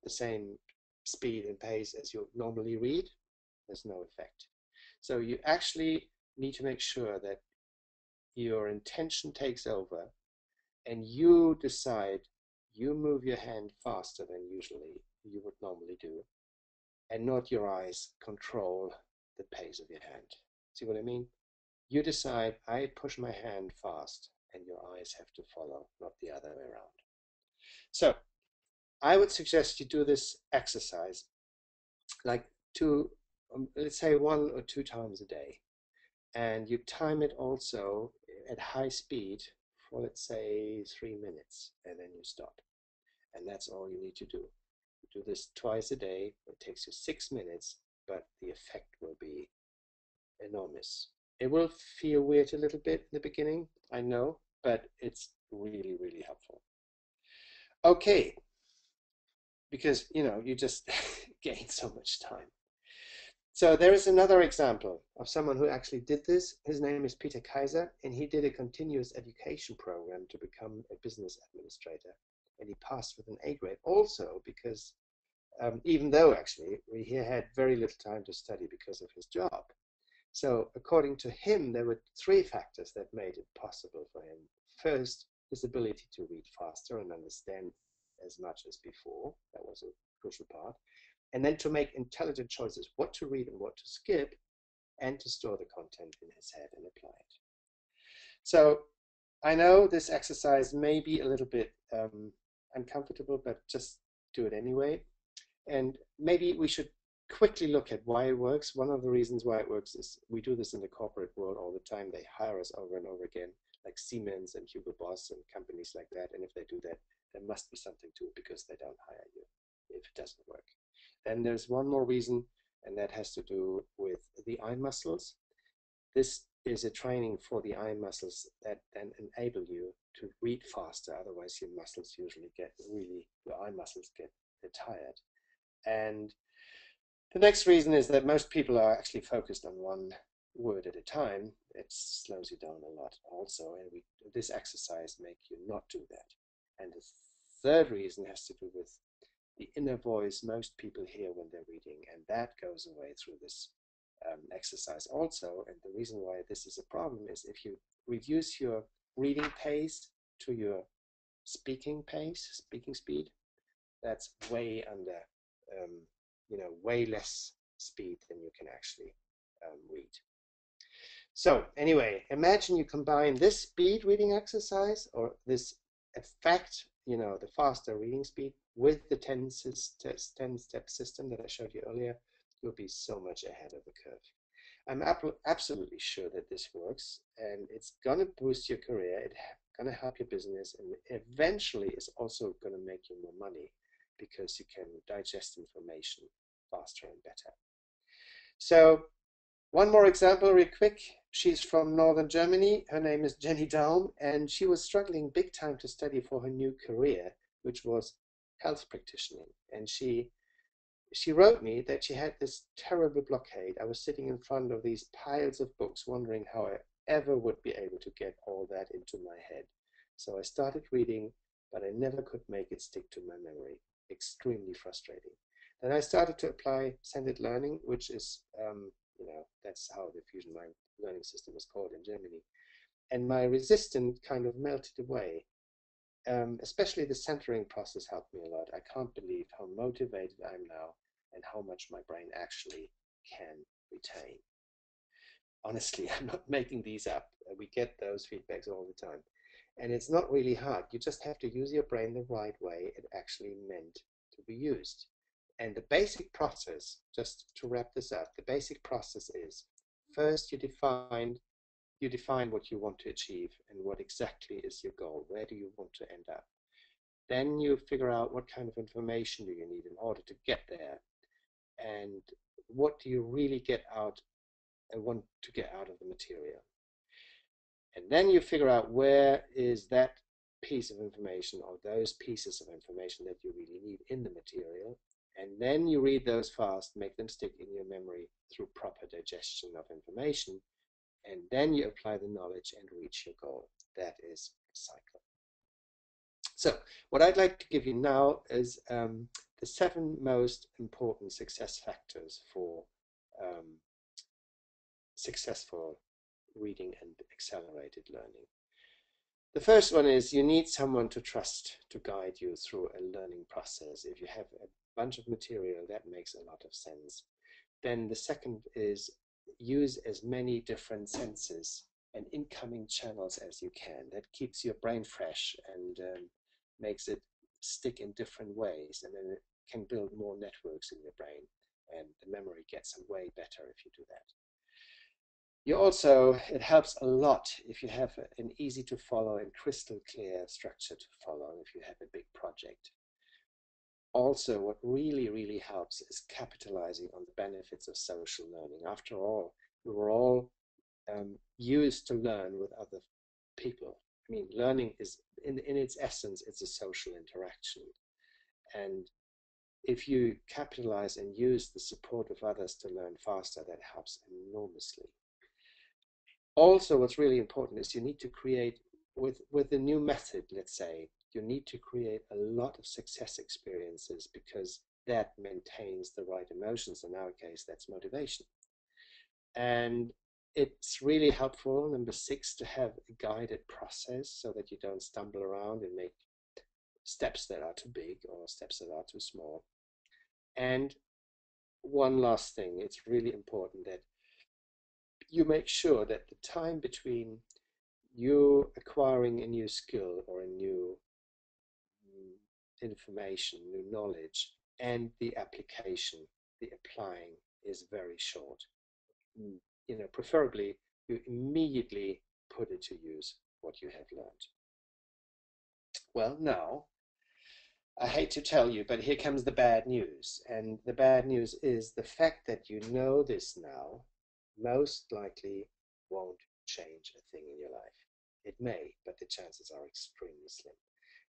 the same speed and pace as you normally read, there's no effect. So you actually need to make sure that your intention takes over and you decide, you move your hand faster than usually you would normally do, and not your eyes control the pace of your hand. See what I mean? You decide, I push my hand fast, and your eyes have to follow, not the other way around. So I would suggest you do this exercise like let's say 1 or 2 times a day. And you time it also at high speed for, let's say, 3 minutes, and then you stop. And that's all you need to do. You do this twice a day. It takes you 6 minutes, but the effect will be enormous. It will feel weird a little bit in the beginning, I know, but it's really, really helpful. Okay, because, you know, you just gain so much time. So there is another example of someone who actually did this. His name is Peter Kaiser, and he did a continuous education program to become a business administrator. And he passed with an A grade also because even though actually he had very little time to study because of his job. So according to him, there were 3 factors that made it possible for him. First, his ability to read faster and understand as much as before. That was a crucial part. And then to make intelligent choices, what to read and what to skip, and to store the content in his head and apply it. So I know this exercise may be a little bit uncomfortable, but just do it anyway. And maybe we should quickly look at why it works. One of the reasons why it works is we do this in the corporate world all the time. They hire us over and over again, like Siemens and Hugo Boss and companies like that. And if they do that, there must be something to it, because they don't hire you if it doesn't work. Then there's one more reason, and that has to do with the eye muscles. This is a training for the eye muscles that then enable you to read faster. Otherwise, your muscles usually your eye muscles get tired. And the next reason is that most people are actually focused on one word at a time. It slows you down a lot also, and this exercise makes you not do that. And the third reason has to do with the inner voice most people hear when they're reading, and that goes away through this exercise also. And the reason why this is a problem is if you reduce your reading pace to your speaking speed, that's way under, way less speed than you can actually read. So anyway, imagine you combine this speed reading exercise, or this effect, the faster reading speed, with the 10-step system that I showed you earlier. You'll be so much ahead of the curve. I'm absolutely sure that this works, and it's going to boost your career. It's going to help your business, and eventually it's also going to make you more money, because you can digest information faster and better. So one more example real quick. She's from Northern Germany. Her name is Jenny Daum, and she was struggling big time to study for her new career, which was health practitioning. And she wrote me that she had this terrible blockade. I was sitting in front of these piles of books wondering how I ever would be able to get all that into my head. So I started reading, but I never could make it stick to my memory. Extremely frustrating. Then I started to apply centered learning, which is, that's how the fusion learning system is called in Germany. And my resistance kind of melted away. Especially the centering process helped me a lot. I can't believe how motivated I am now and how much my brain actually can retain. Honestly, I'm not making these up. We get those feedbacks all the time. And it's not really hard. You just have to use your brain the right way it actually meant to be used. And the basic process, just to wrap this up, the basic process is, first you define what you want to achieve and what exactly is your goal. Where do you want to end up? Then you figure out what kind of information do you need in order to get there, and what do you really get out and want to get out of the material. And then you figure out where is that piece of information or those pieces of information that you really need in the material. And then you read those fast, make them stick in your memory through proper digestion of information. And then you apply the knowledge and reach your goal. That is a cycle. So what I'd like to give you now is the 7 most important success factors for successful reading and accelerated learning. The first one is you need someone to trust to guide you through a learning process. If you have a bunch of material, that makes a lot of sense. Then the second is use as many different senses and incoming channels as you can. That keeps your brain fresh and makes it stick in different ways, and then it can build more networks in your brain, and the memory gets way better if you do that. It helps a lot if you have an easy to follow and crystal clear structure to follow if you have a big project. Also, what really, really helps is capitalizing on the benefits of social learning. After all, we were all used to learn with other people. I mean, learning is, in its essence, it's a social interaction. And if you capitalize and use the support of others to learn faster, that helps enormously. Also, what's really important is you need to create, with the new method, let's say, you need to create a lot of success experiences because that maintains the right emotions. In our case, that's motivation. And it's really helpful, number 6, to have a guided process so that you don't stumble around and make steps that are too big or steps that are too small. And one last thing, it's really important that you make sure that the time between you acquiring a new skill or a new information, new knowledge, and the application, the applying, is very short. Preferably you immediately put it to use what you have learned. Well, now, I hate to tell you, but here comes the bad news. And the bad news is the fact that you know this now most likely won't change a thing in your life. It may, but the chances are extremely slim.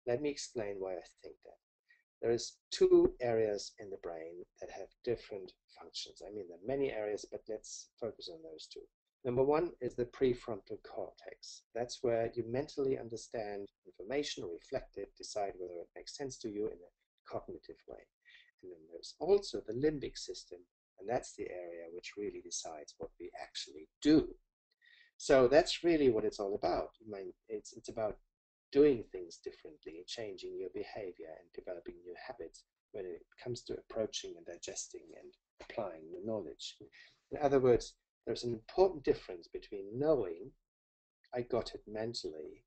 Let me explain why I think that. There is 2 areas in the brain that have different functions. I mean, there are many areas, but let's focus on those 2. Number 1 is the prefrontal cortex. That's where you mentally understand information, reflect it, decide whether it makes sense to you in a cognitive way. And then there's also the limbic system, and that's the area which really decides what we actually do. So that's really what it's all about. I mean, it's about doing things differently, changing your behavior and developing new habits when it comes to approaching and digesting and applying the knowledge. In other words, there's an important difference between knowing I got it mentally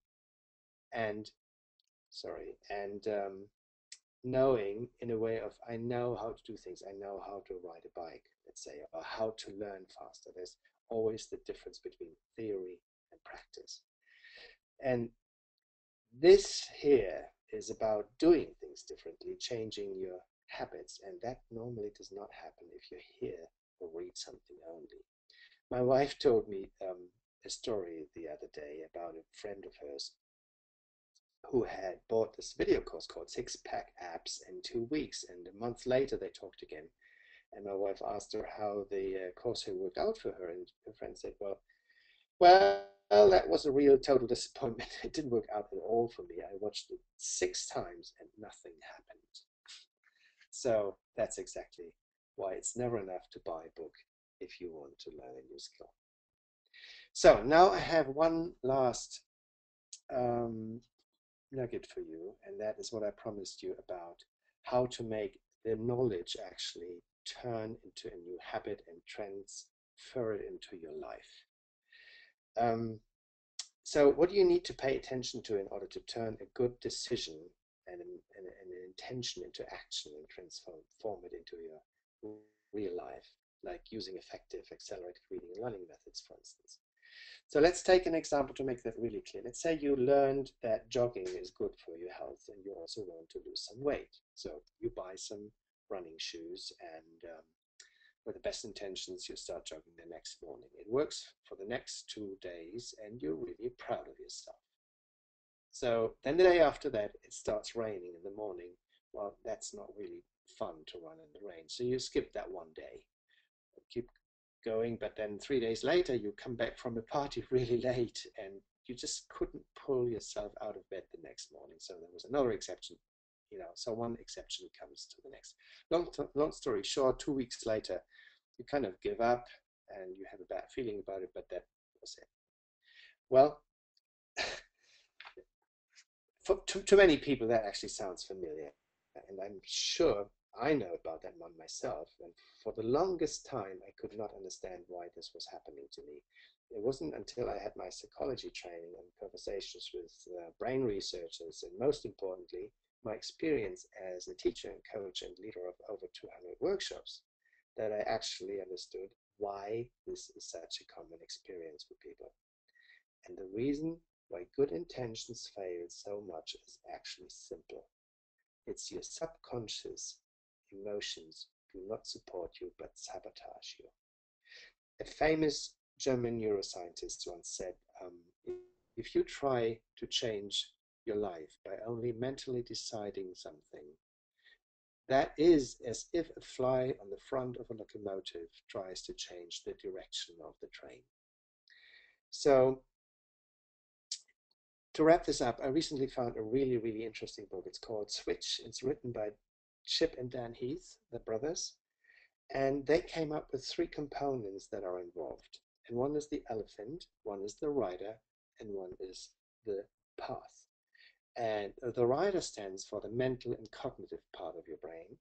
and knowing in a way of I know how to do things, I know how to ride a bike, let's say, or how to learn faster. There's always the difference between theory and practice. And this here is about doing things differently, changing your habits, and that normally does not happen if you hear or read something only. My wife told me a story the other day about a friend of hers who had bought this video course called 6-Pack Abs in 2 weeks, and a month later they talked again. And my wife asked her how the course had worked out for her, and her friend said, well, that was a real total disappointment. It didn't work out at all for me. I watched it 6 times and nothing happened. So that's exactly why it's never enough to buy a book if you want to learn a new skill. So now I have one last nugget for you, and that is what I promised you about how to make the knowledge actually turn into a new habit and transfer it into your life. So what do you need to pay attention to in order to turn a good decision and an intention into action and transform it into your real life, like using effective accelerated reading and learning methods, for instance? So let's take an example to make that really clear. Let's say you learned that jogging is good for your health and you also want to lose some weight. So you buy some running shoes and with the best intentions, you start jogging the next morning. It works for the next 2 days and you're really proud of yourself. So then the day after that, it starts raining in the morning. Well, that's not really fun to run in the rain. So you skip that one day, keep going, but then 3 days later, you come back from a party really late and you just couldn't pull yourself out of bed the next morning. So there was another exception. So one exception comes to the next. Long story short, 2 weeks later, you kind of give up and you have a bad feeling about it, but that was it. Well, to many people, that actually sounds familiar. And I'm sure I know about that one myself. And for the longest time, I could not understand why this was happening to me. It wasn't until I had my psychology training and conversations with brain researchers, and most importantly, my experience as a teacher and coach and leader of over 200 workshops, that I actually understood why this is such a common experience for people. And the reason why good intentions fail so much is actually simple. It's your subconscious emotions do not support you but sabotage you. A famous German neuroscientist once said, if you try to change your life by only mentally deciding something, that is as if a fly on the front of a locomotive tries to change the direction of the train. So to wrap this up, I recently found a really, really interesting book. It's called Switch. It's written by Chip and Dan Heath, the brothers, and they came up with three components that are involved. And one is the elephant, one is the rider, and one is the path. And the rider stands for the mental and cognitive part of your brain.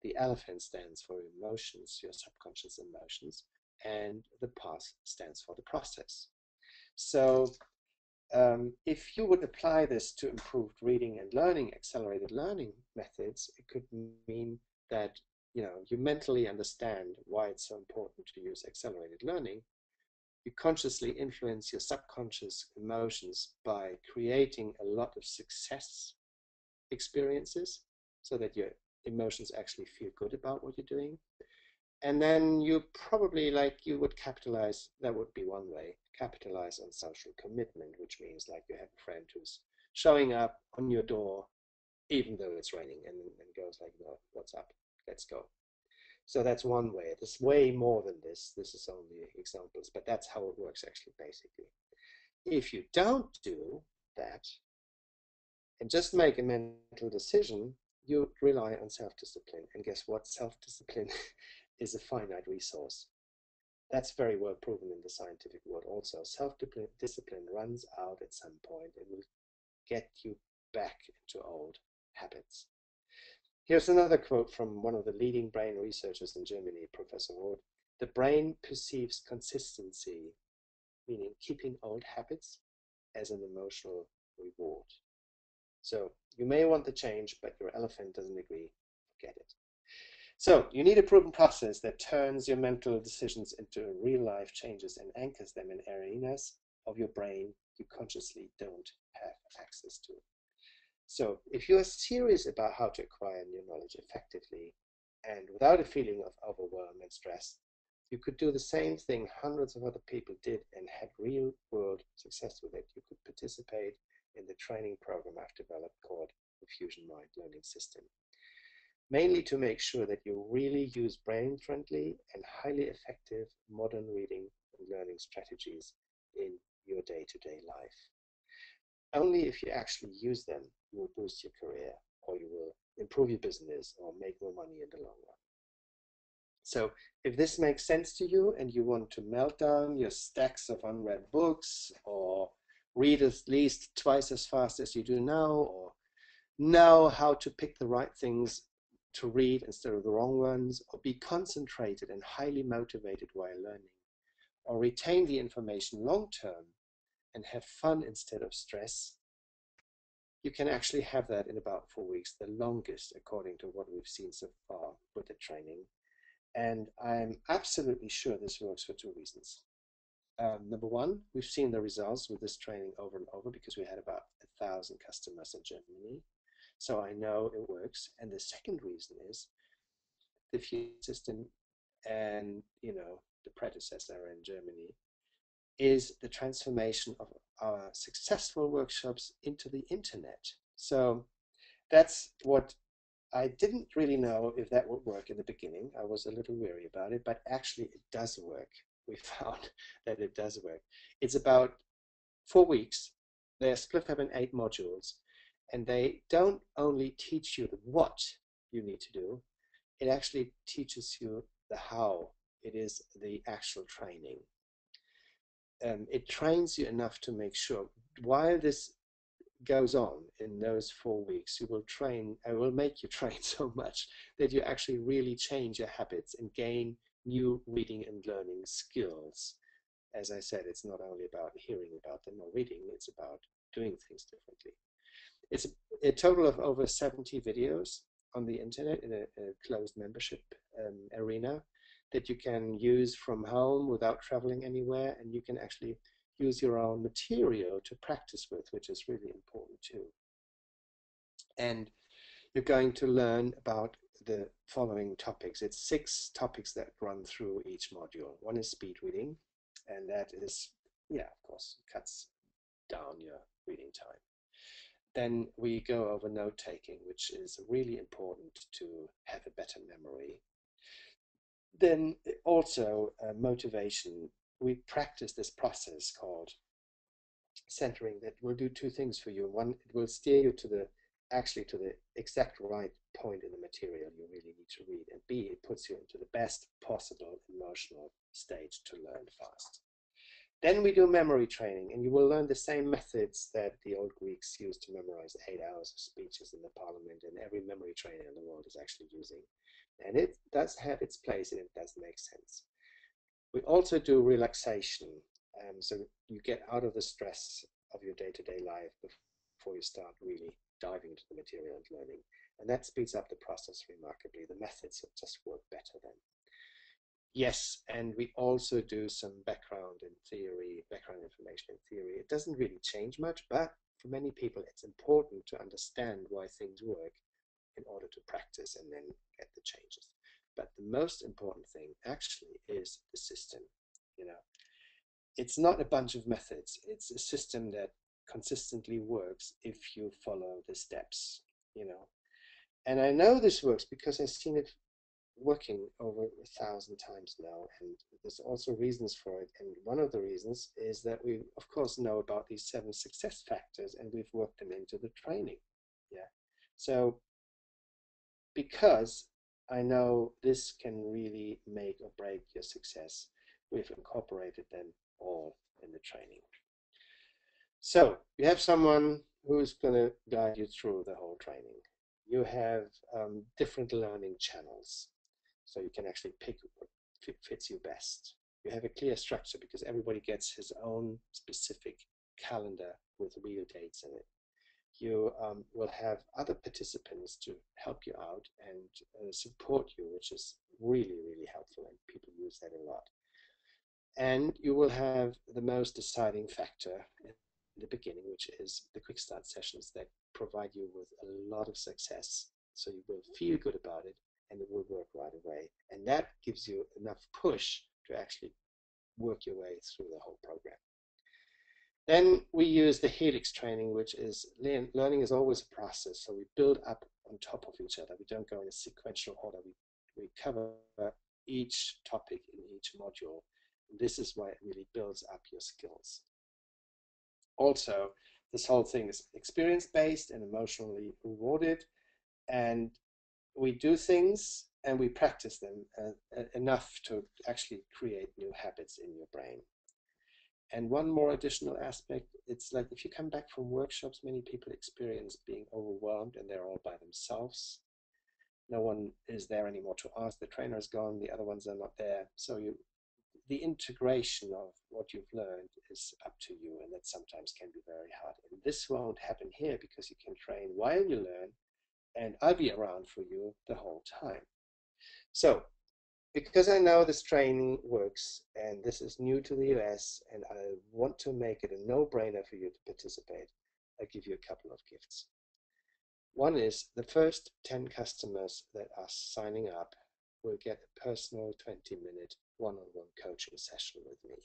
The elephant stands for emotions, your subconscious emotions, and the path stands for the process. So if you would apply this to improved reading and learning, accelerated learning methods, it could mean that you mentally understand why it's so important to use accelerated learning. You consciously influence your subconscious emotions by creating a lot of success experiences so that your emotions actually feel good about what you're doing. And then you probably, like, you would capitalize, that would be one way, capitalize on social commitment, which means like you have a friend who's showing up on your door even though it's raining, and goes like, no, what's up, let's go. So that's one way. There's way more than this. This is only examples, but that's how it works actually, basically. If you don't do that and just make a mental decision, you rely on self-discipline. And guess what? Self-discipline is a finite resource. That's very well proven in the scientific world also. Self-discipline runs out at some point and will get you back into old habits. Here's another quote from one of the leading brain researchers in Germany, Professor Roth. The brain perceives consistency, meaning keeping old habits, as an emotional reward. So you may want the change, but your elephant doesn't agree. Forget it. So you need a proven process that turns your mental decisions into real life changes and anchors them in arenas of your brain you consciously don't have access to. So if you are serious about how to acquire new knowledge effectively and without a feeling of overwhelm and stress, you could do the same thing hundreds of other people did and had real world success with it. You could participate in the training program I've developed called the Fusion Mind Learning System, mainly to make sure that you really use brain-friendly and highly effective modern reading and learning strategies in your day-to-day life. Only if you actually use them, you will boost your career, or you will improve your business, or make more money in the long run. So if this makes sense to you and you want to melt down your stacks of unread books, or read at least twice as fast as you do now, or know how to pick the right things to read instead of the wrong ones, or be concentrated and highly motivated while learning, or retain the information long term and have fun instead of stress, you can actually have that in about 4 weeks, the longest according to what we've seen so far with the training. And I'm absolutely sure this works for two reasons. Number one, we've seen the results with this training over and over because we had about 1,000 customers in Germany. So I know it works. And the second reason is the Fusion system and the predecessor in Germany is the transformation of our successful workshops into the internet. So that's what I didn't really know if that would work in the beginning. I was a little weary about it, but actually it does work. We found that it does work. It's about 4 weeks. They're split up in 8 modules, and they don't only teach you the what you need to do, it actually teaches you the how. It is the actual training. it trains you enough to make sure while this goes on in those 4 weeks, you will train, I will make you train so much that you actually really change your habits and gain new reading and learning skills. As I said, it's not only about hearing about them or reading, it's about doing things differently. It's a total of over 70 videos on the internet in a closed membership arena that you can use from home without traveling anywhere, and you can actually use your own material to practice with, which is really important too. And you're going to learn about the following topics. It's 6 topics that run through each module. One is speed reading, and that is, yeah, of course, cuts down your reading time. Then we go over note taking, which is really important to have a better memory. Then also motivation. We practice this process called centering that will do 2 things for you. One, it will steer you to the exact right point in the material you really need to read, and B, it puts you into the best possible emotional state to learn fast. Then we do memory training, and you will learn the same methods that the old Greeks used to memorize 8 hours of speeches in the parliament, and every memory trainer in the world is actually using. And it does have its place, and it does make sense. We also do relaxation, so you get out of the stress of your day-to-day life before you start really diving into the material and learning. And that speeds up the process remarkably. The methods just work better then. Yes, and we also do some background information in theory. It doesn't really change much, but for many people it's important to understand why things work in order to practice and then get the changes. But the most important thing actually is the system. It's not a bunch of methods. It's a system that consistently works if you follow the steps. And I know this works because I've seen it working over 1,000 times now, and there's also reasons for it. And one of the reasons is that we, of course, know about these 7 success factors, and we've worked them into the training. Yeah. So because I know this can really make or break your success, we've incorporated them all in the training. So you have someone who's going to guide you through the whole training. You have different learning channels, so you can actually pick what fits you best. You have a clear structure because everybody gets his own specific calendar with real dates in it. You will have other participants to help you out and support you, which is really, really helpful, and people use that a lot. And you will have the most deciding factor in the beginning, which is the quick start sessions that provide you with a lot of success. So you will feel good about it, and it will work right away. And that gives you enough push to actually work your way through the whole program. Then we use the helix training, which is learning is always a process. So we build up on top of each other. We don't go in a sequential order. We cover each topic in each module. This is why it really builds up your skills. Also, this whole thing is experience-based and emotionally rewarded. And we do things and we practice them enough to actually create new habits in your brain. And one more additional aspect, it's like if you come back from workshops, many people experience being overwhelmed and they're all by themselves. No one is there anymore to ask. The trainer is gone, the other ones are not there. So the integration of what you've learned is up to you, and that sometimes can be very hard. And this won't happen here because you can train while you learn, and I'll be around for you the whole time. So because I know this training works and this is new to the US and I want to make it a no-brainer for you to participate, I'll give you a couple of gifts. One is the first 10 customers that are signing up will get a personal 20-minute one-on-one coaching session with me.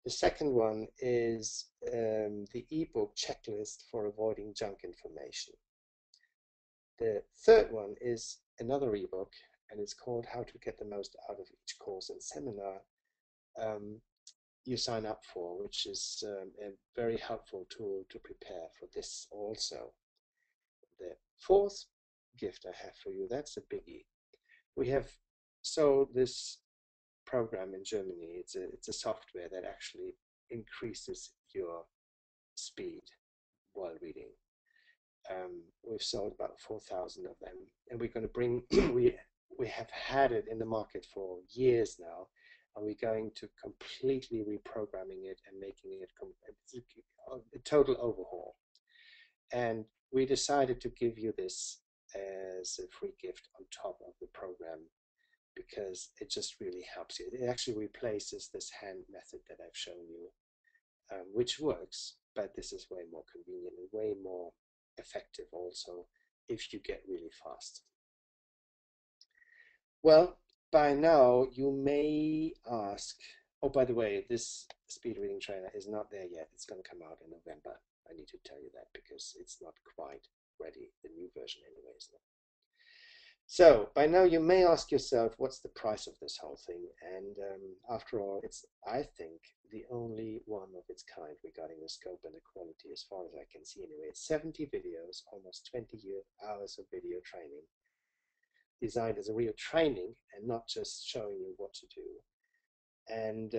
The second one is the ebook checklist for avoiding junk information. The third one is another ebook, and it's called How to Get the Most Out of Each Course and Seminar you sign up for, which is a very helpful tool to prepare for this also. The fourth gift I have for you, that's a biggie. We have sold this program in Germany. It's a software that actually increases your speed while reading. We've sold about 4,000 of them, and we're going to bring we have had it in the market for years now, and we're going to completely reprogramming it and making it a total overhaul. And we decided to give you this as a free gift on top of the program because it just really helps you. It actually replaces this hand method that I've shown you, which works, but this is way more convenient and way more effective also if you get really fast. Well, by now you may ask, oh, by the way, this speed reading trainer is not there yet. It's going to come out in November. I need to tell you that because it's not quite ready, the new version anyways. So by now you may ask yourself, what's the price of this whole thing? And after all, it's, I think, the only one of its kind regarding the scope and the quality as far as I can see anyway. It's 70 videos, almost 20 hours of video training, designed as a real training and not just showing you what to do. And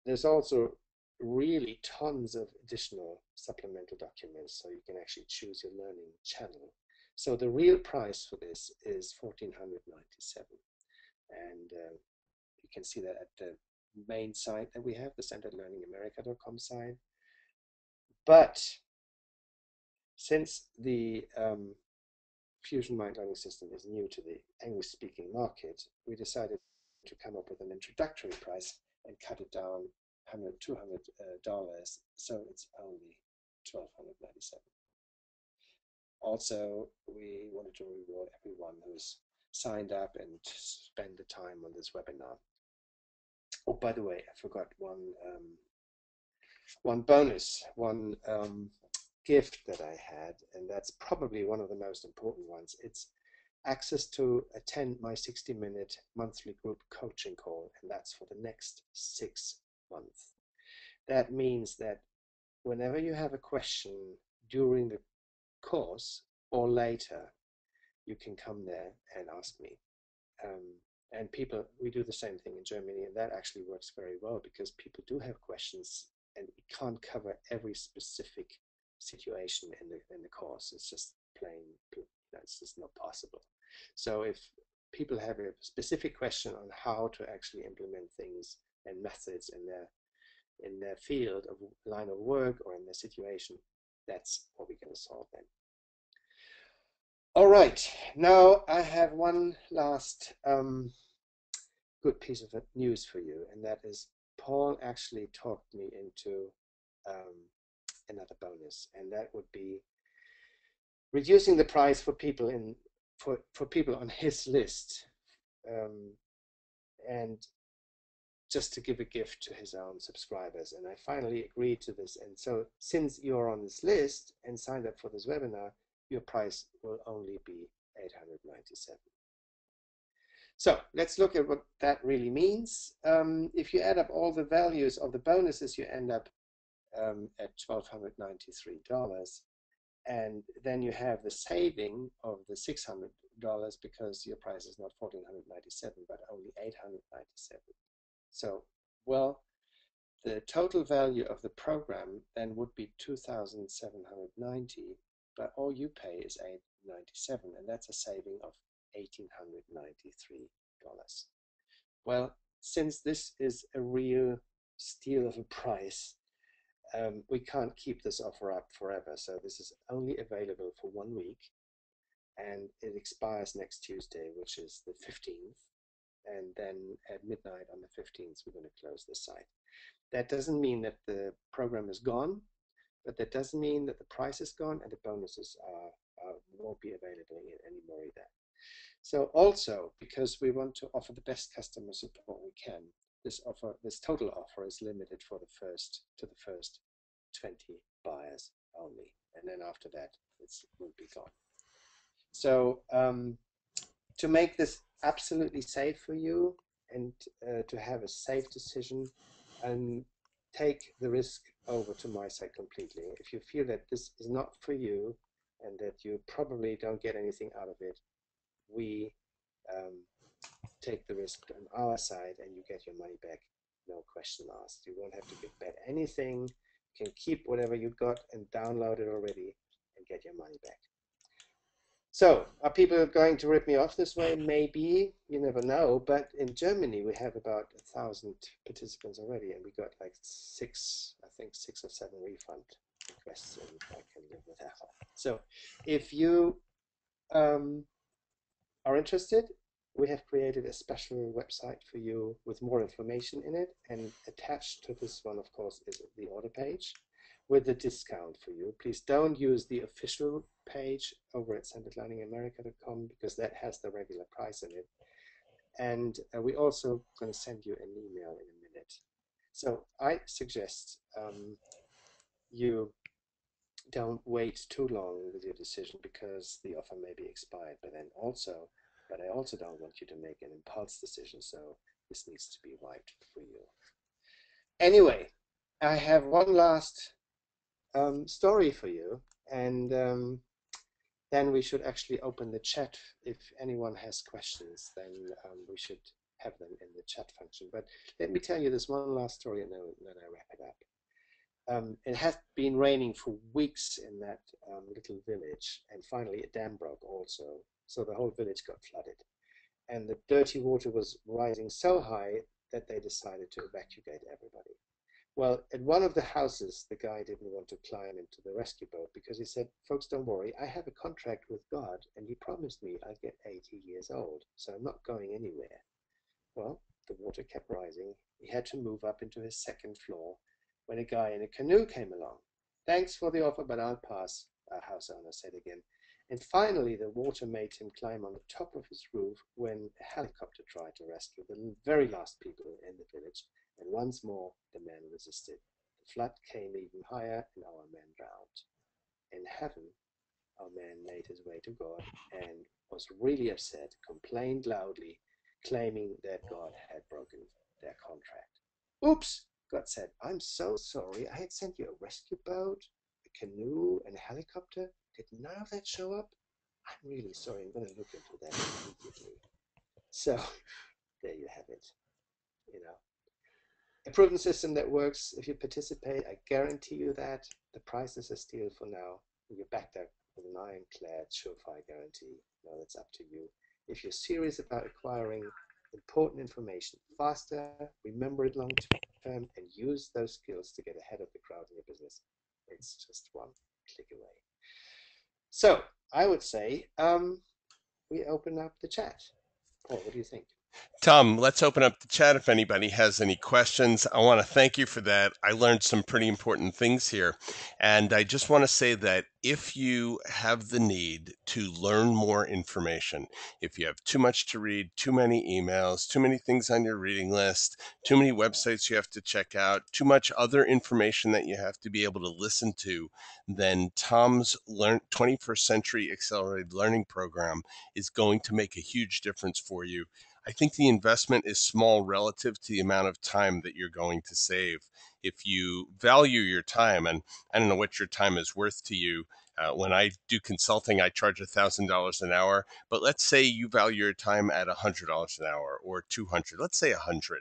there's also really tons of additional supplemental documents, so you can actually choose your learning channel. So the real price for this is $1,497, and you can see that at the main site that we have, the centeredlearningamerica.com site. But since the Fusion Mind Learning System is new to the English-speaking market, we decided to come up with an introductory price and cut it down $200, so it's only $1,297. Also, we wanted to reward everyone who's signed up and spent the time on this webinar. Oh, by the way, I forgot one bonus, one gift that I had, and that's probably one of the most important ones. It's access to attend my 60-minute monthly group coaching call, and that's for the next 6 months. That means that whenever you have a question during the course or later, you can come there and ask me. And people, we do the same thing in Germany, and that actually works very well because people do have questions, and we can't cover every specific situation in the course. It's just plain, it's just not possible. So if people have a specific question on how to actually implement things and methods in their field of line of work or in their situation, that's what we're going to solve then. All right, now I have one last good piece of news for you, and that is Paul actually talked me into another bonus, and that would be reducing the price for people for people on his list, and just to give a gift to his own subscribers. And I finally agreed to this. And so since you're on this list and signed up for this webinar, your price will only be $897. So let's look at what that really means. If you add up all the values of the bonuses, you end up at $1,293. And then you have the saving of the $600 because your price is not $1,497, but only $897. So, well, the total value of the program then would be $2,790, but all you pay is $897, and that's a saving of $1,893. Well, since this is a real steal of a price, we can't keep this offer up forever. So this is only available for 1 week, and it expires next Tuesday, which is the 15th. And then at midnight on the 15th, we're going to close the site. That doesn't mean that the program is gone, but that doesn't mean that the price is gone and the bonuses won't be available anymore either. So also, because we want to offer the best customer support we can, this total offer is limited to the first 20 buyers only, and then after that, it will be gone. So to make this absolutely safe for you and to have a safe decision, and take the risk over to my side completely. If you feel that this is not for you and that you probably don't get anything out of it, we take the risk on our side and you get your money back, no question asked. You won't have to give back anything. You can keep whatever you got and download it already and get your money back. So, are people going to rip me off this way? Maybe, you never know. But in Germany, we have about 1,000 participants already, and we got like six or seven refund requests, and I can live with that. So, if you are interested, we have created a special website for you with more information in it, and attached to this one, of course, is the order page with the discount for you. Please don't use the official page over at centeredlearningamerica.com because that has the regular price in it. And we're also going to send you an email in a minute. So I suggest you don't wait too long with your decision because the offer may be expired. But I also don't want you to make an impulse decision. So this needs to be right for you. Anyway, I have one last story for you, and then we should actually open the chat. If anyone has questions, then we should have them in the chat function. But let me tell you this one last story, and then I wrap it up. It has been raining for weeks in that little village, and finally a dam broke also, so the whole village got flooded, and the dirty water was rising so high that they decided to evacuate everybody. Well, at one of the houses, the guy didn't want to climb into the rescue boat because he said, folks, don't worry, I have a contract with God, and he promised me I'd get 80 years old, so I'm not going anywhere. Well, the water kept rising. He had to move up into his second floor when a guy in a canoe came along. Thanks for the offer, but I'll pass, our house owner said again. And finally, the water made him climb on the top of his roof when a helicopter tried to rescue the very last people in the village. And once more, the man resisted. The flood came even higher, and our man drowned. In heaven, our man made his way to God and was really upset, complained loudly, claiming that God had broken their contract. Oops, God said, I'm so sorry. I had sent you a rescue boat, a canoe, and a helicopter. Did none of that show up? I'm really sorry. I'm going to look into that immediately. So there you have it. You know, a proven system that works. If you participate, I guarantee you that the price is a steal for now. You're backed up with an ironclad surefire guarantee. Now that's up to you. If you're serious about acquiring important information faster, remember it long term, and use those skills to get ahead of the crowd in your business, it's just one click away. So I would say we open up the chat. Paul, what do you think? Tom, let's open up the chat if anybody has any questions. I want to thank you for that. I learned some pretty important things here. And I just want to say that if you have the need to learn more information, if you have too much to read, too many emails, too many things on your reading list, too many websites you have to check out, too much other information that you have to be able to listen to, then Tom's 21st Century Accelerated Learning Program is going to make a huge difference for you. I think the investment is small relative to the amount of time that you're going to save. If you value your time, and I don't know what your time is worth to you. When I do consulting, I charge $1,000 an hour. But let's say you value your time at $100 an hour or 200. Let's say 100.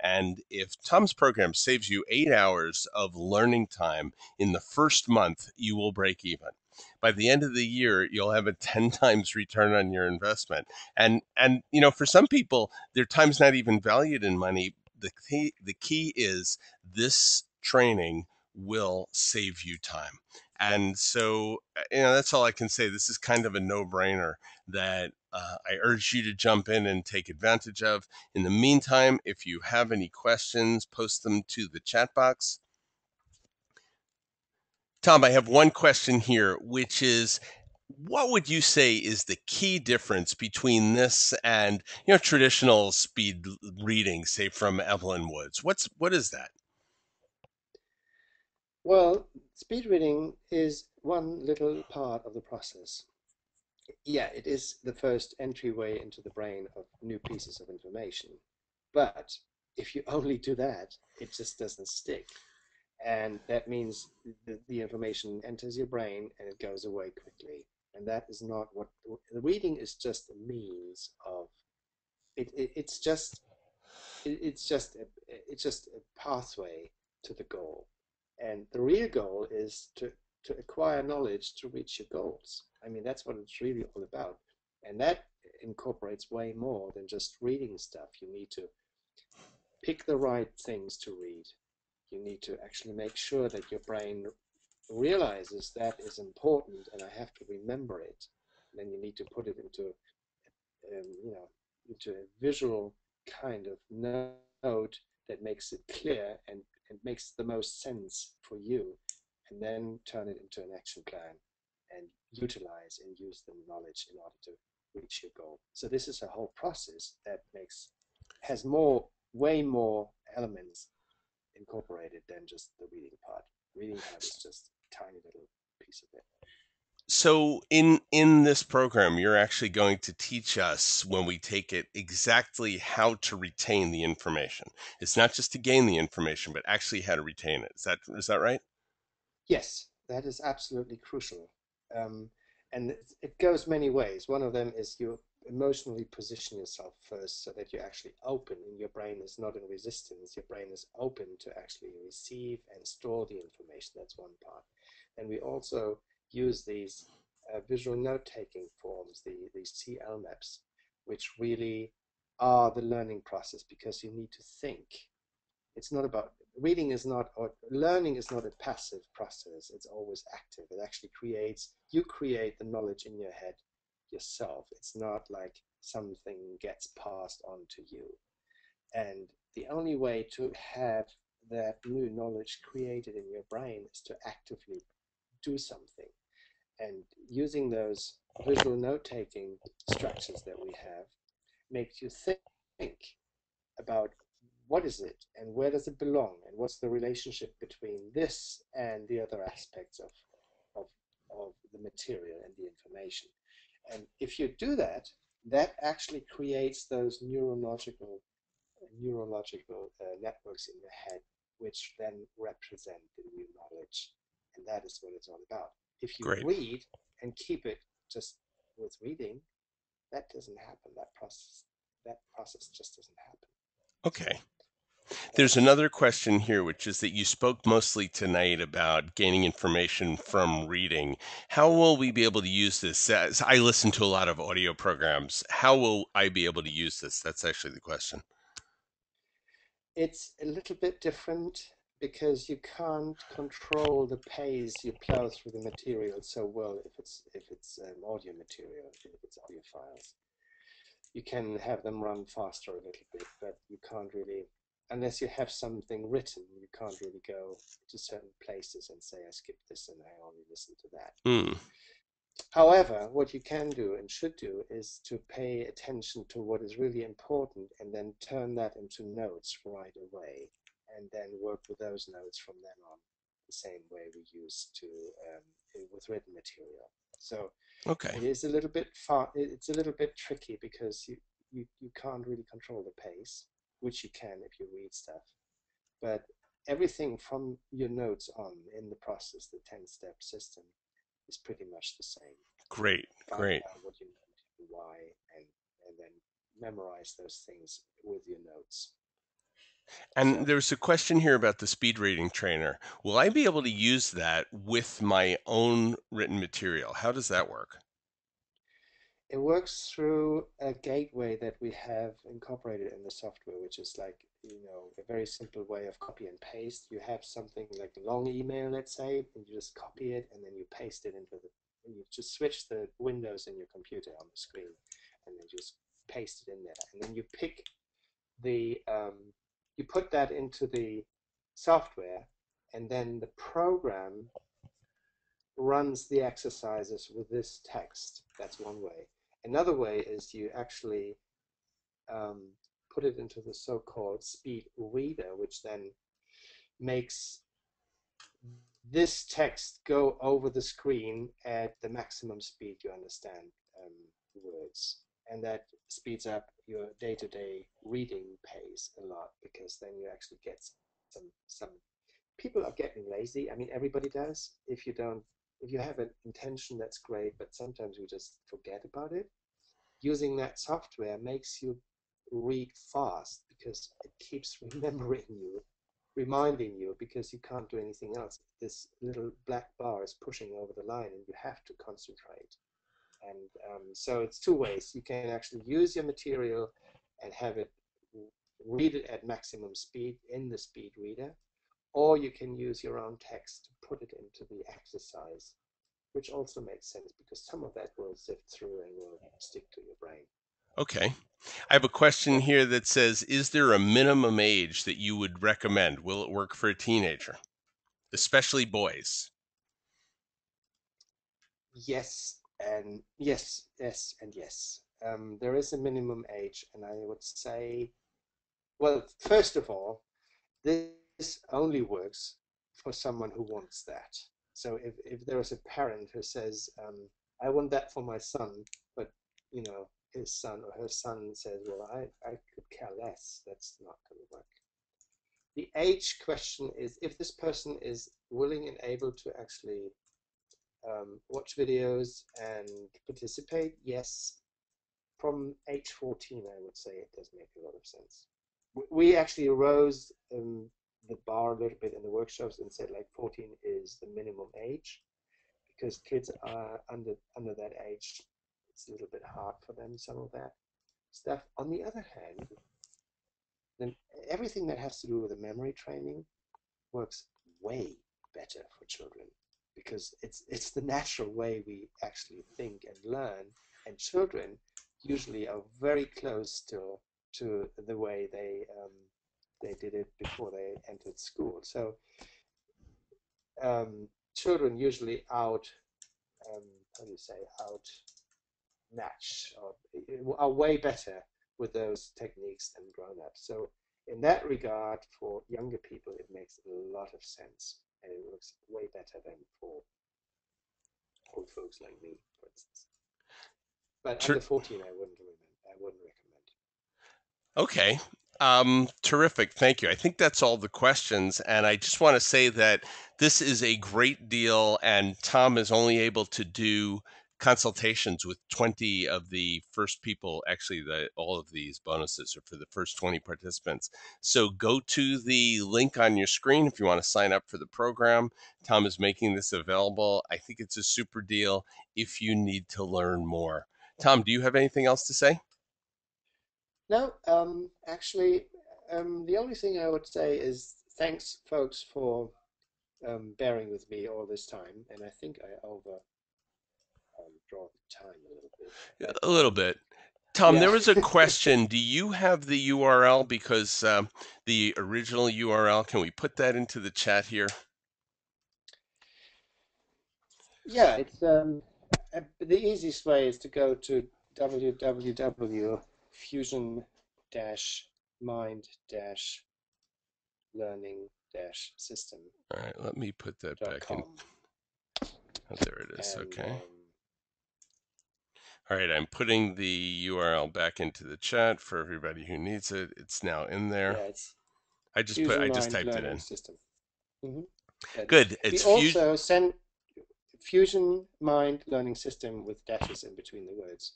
And if Tom's program saves you 8 hours of learning time in the first month, you will break even. By the end of the year, you'll have a 10 times return on your investment. And you know, for some people, their time's not even valued in money. The key is this training will save you time. And so, you know, that's all I can say. This is kind of a no-brainer that I urge you to jump in and take advantage of. In the meantime, if you have any questions, post them to the chat box. Tom, I have one question here, which is, what would you say is the key difference between this and, you know, traditional speed reading, say from Evelyn Woods? What is that? Well, speed reading is one little part of the process. Yeah, it is the first entryway into the brain of new pieces of information. But if you only do that, it just doesn't stick. And that means the information enters your brain and it goes away quickly. And that is not what the reading is, just a means of it's just it's just it's just a pathway to the goal, and the real goal is to acquire knowledge to reach your goals. I mean, that's what it's really all about, and that incorporates way more than just reading stuff. You need to pick the right things to read. You need to actually make sure that your brain realizes that is important and I have to remember it. Then you need to put it into you know, into a visual kind of note that makes it clear and makes the most sense for you, and then turn it into an action plan and utilize and use the knowledge in order to reach your goal. So this is a whole process that has way more elements incorporated than just the reading part. Reading part is just a tiny little piece of it. So in this program, you're actually going to teach us when we take it exactly how to retain the information. It's not just to gain the information, but actually how to retain it. Is that right? Yes, that is absolutely crucial. Um, and it goes many ways. One of them is you emotionally position yourself first so that you're actually open and your brain is not in resistance. Your brain is open to actually receive and store the information. That's one part. And we also use these visual note-taking forms, these CL maps, which really are the learning process because you need to think. It's not about reading is not, or learning is not a passive process. It's always active. It actually you create the knowledge in your head yourself. It's not like something gets passed on to you. And the only way to have that new knowledge created in your brain is to actively do something. And using those visual note-taking structures that we have makes you think about what is it and where does it belong and what's the relationship between this and the other aspects of, of the material and the information. And if you do that, that actually creates those neurological networks in your head, which then represent the new knowledge. And that is what it's all about. If you Great. read and keep it just with reading, that doesn't happen. That process just doesn't happen. Okay. So There's that's another question here, which is that you spoke mostly tonight about gaining information from reading. How will we be able to use this? As I listen to a lot of audio programs. How will I be able to use this? That's actually the question. it's a little bit different because you can't control the pace you plow through the material so well if it's audio material, if it's audio files. You can have them run faster a little bit, but you can't really, unless you have something written, you can't really go to certain places and say, I skipped this and I only listen to that. Mm, However, what you can do and should do is to pay attention to what is really important and then turn that into notes right away and then work with those notes from then on, the same way we used to with written material. So okay. it is a little bit it's a little bit tricky because you can't really control the pace, which you can if you read stuff. But everything from your notes on in the process, the 10-step system, is pretty much the same. Great. Find Great. out what you need and why, and then memorize those things with your notes. And So there's a question here about the speed reading trainer. Will I be able to use that with my own written material? How does that work? it works through a gateway that we have incorporated in the software, which is like, a very simple way of copy and paste. You have something like a long email, let's say, and you just copy it and then you paste it and you just switch the windows in your computer on the screen and then just paste it in there. And then you pick you put that into the software and then the program runs the exercises with this text. That's one way. Another way is you actually um, put it into the so-called speed reader, which then makes this text go over the screen at the maximum speed you understand words. And that speeds up your day-to-day reading pace a lot because then you actually get some people are getting lazy. I mean, everybody does. If you have an intention, that's great, but sometimes we just forget about it. Using that software makes you read fast because it keeps reminding you because you can't do anything else. This little black bar is pushing over the line and you have to concentrate. And so it's two ways. You can actually use your material and have it read it at maximum speed in the speed reader, or you can use your own text to put it into the exercise, which also makes sense because some of that will sift through and will stick to your brain. Okay. I have a question here that says, is there a minimum age that you would recommend? Will it work for a teenager, especially boys? Yes, and yes, yes, and yes. There is a minimum age, and I would say, well, first of all, this only works for someone who wants that. So if there is a parent who says, I want that for my son, but you know, his son or her son says, well, I could care less, that's not going to work. The age question is if this person is willing and able to actually watch videos and participate, yes. From age 14, I would say it does make a lot of sense. We actually rose the bar a little bit in the workshops and said like 14 is the minimum age because kids are under that age. It's a little bit hard for them, some of that stuff. On the other hand, then everything that has to do with the memory training works way better for children because it's the natural way we actually think and learn, and children usually are very close still to the way they did it before they entered school. So children usually out how do you say outmatch or are way better with those techniques than grown-ups. So in that regard, for younger people, it makes a lot of sense, and it works way better than for old folks like me, for instance. But Sure. under 14, I wouldn't recommend. Okay. Terrific. Thank you. I think that's all the questions. And I just want to say that this is a great deal, and Tom is only able to do consultations with 20 of the first people. Actually, all of these bonuses are for the first 20 participants. So go to the link on your screen if you want to sign up for the program. Tom is making this available. I think it's a super deal if you need to learn more. Tom, do you have anything else to say? No, actually, the only thing I would say is thanks, folks, for bearing with me all this time. And I think I draw the time a little bit. But A little bit. Tom, yeah. there was a question. Do you have the URL? Because the original URL, can we put that into the chat here? Yeah, it's the easiest way is to go to www.fusion-mind-learning-system.com. All right, let me put that back in. Oh, there it is. And Okay. All right, I'm putting the URL back into the chat for everybody who needs it. It's now in there. yeah, it's I just typed it Learning in. System. Good. We It's also send Fusion Mind Learning System with dashes in between the words.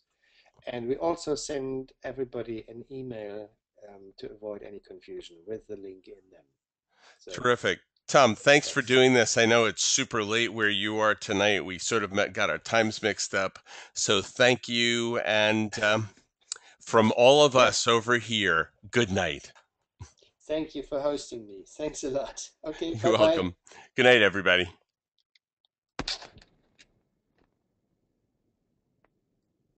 And we also send everybody an email to avoid any confusion with the link in them. So, terrific. Tom, thanks for doing this. I know it's super late where you are tonight. We sort of got our times mixed up. So thank you. And from all of us over here, good night. Thank you for hosting me. Thanks a lot. Okay, You're bye-bye. welcome. Good night, everybody.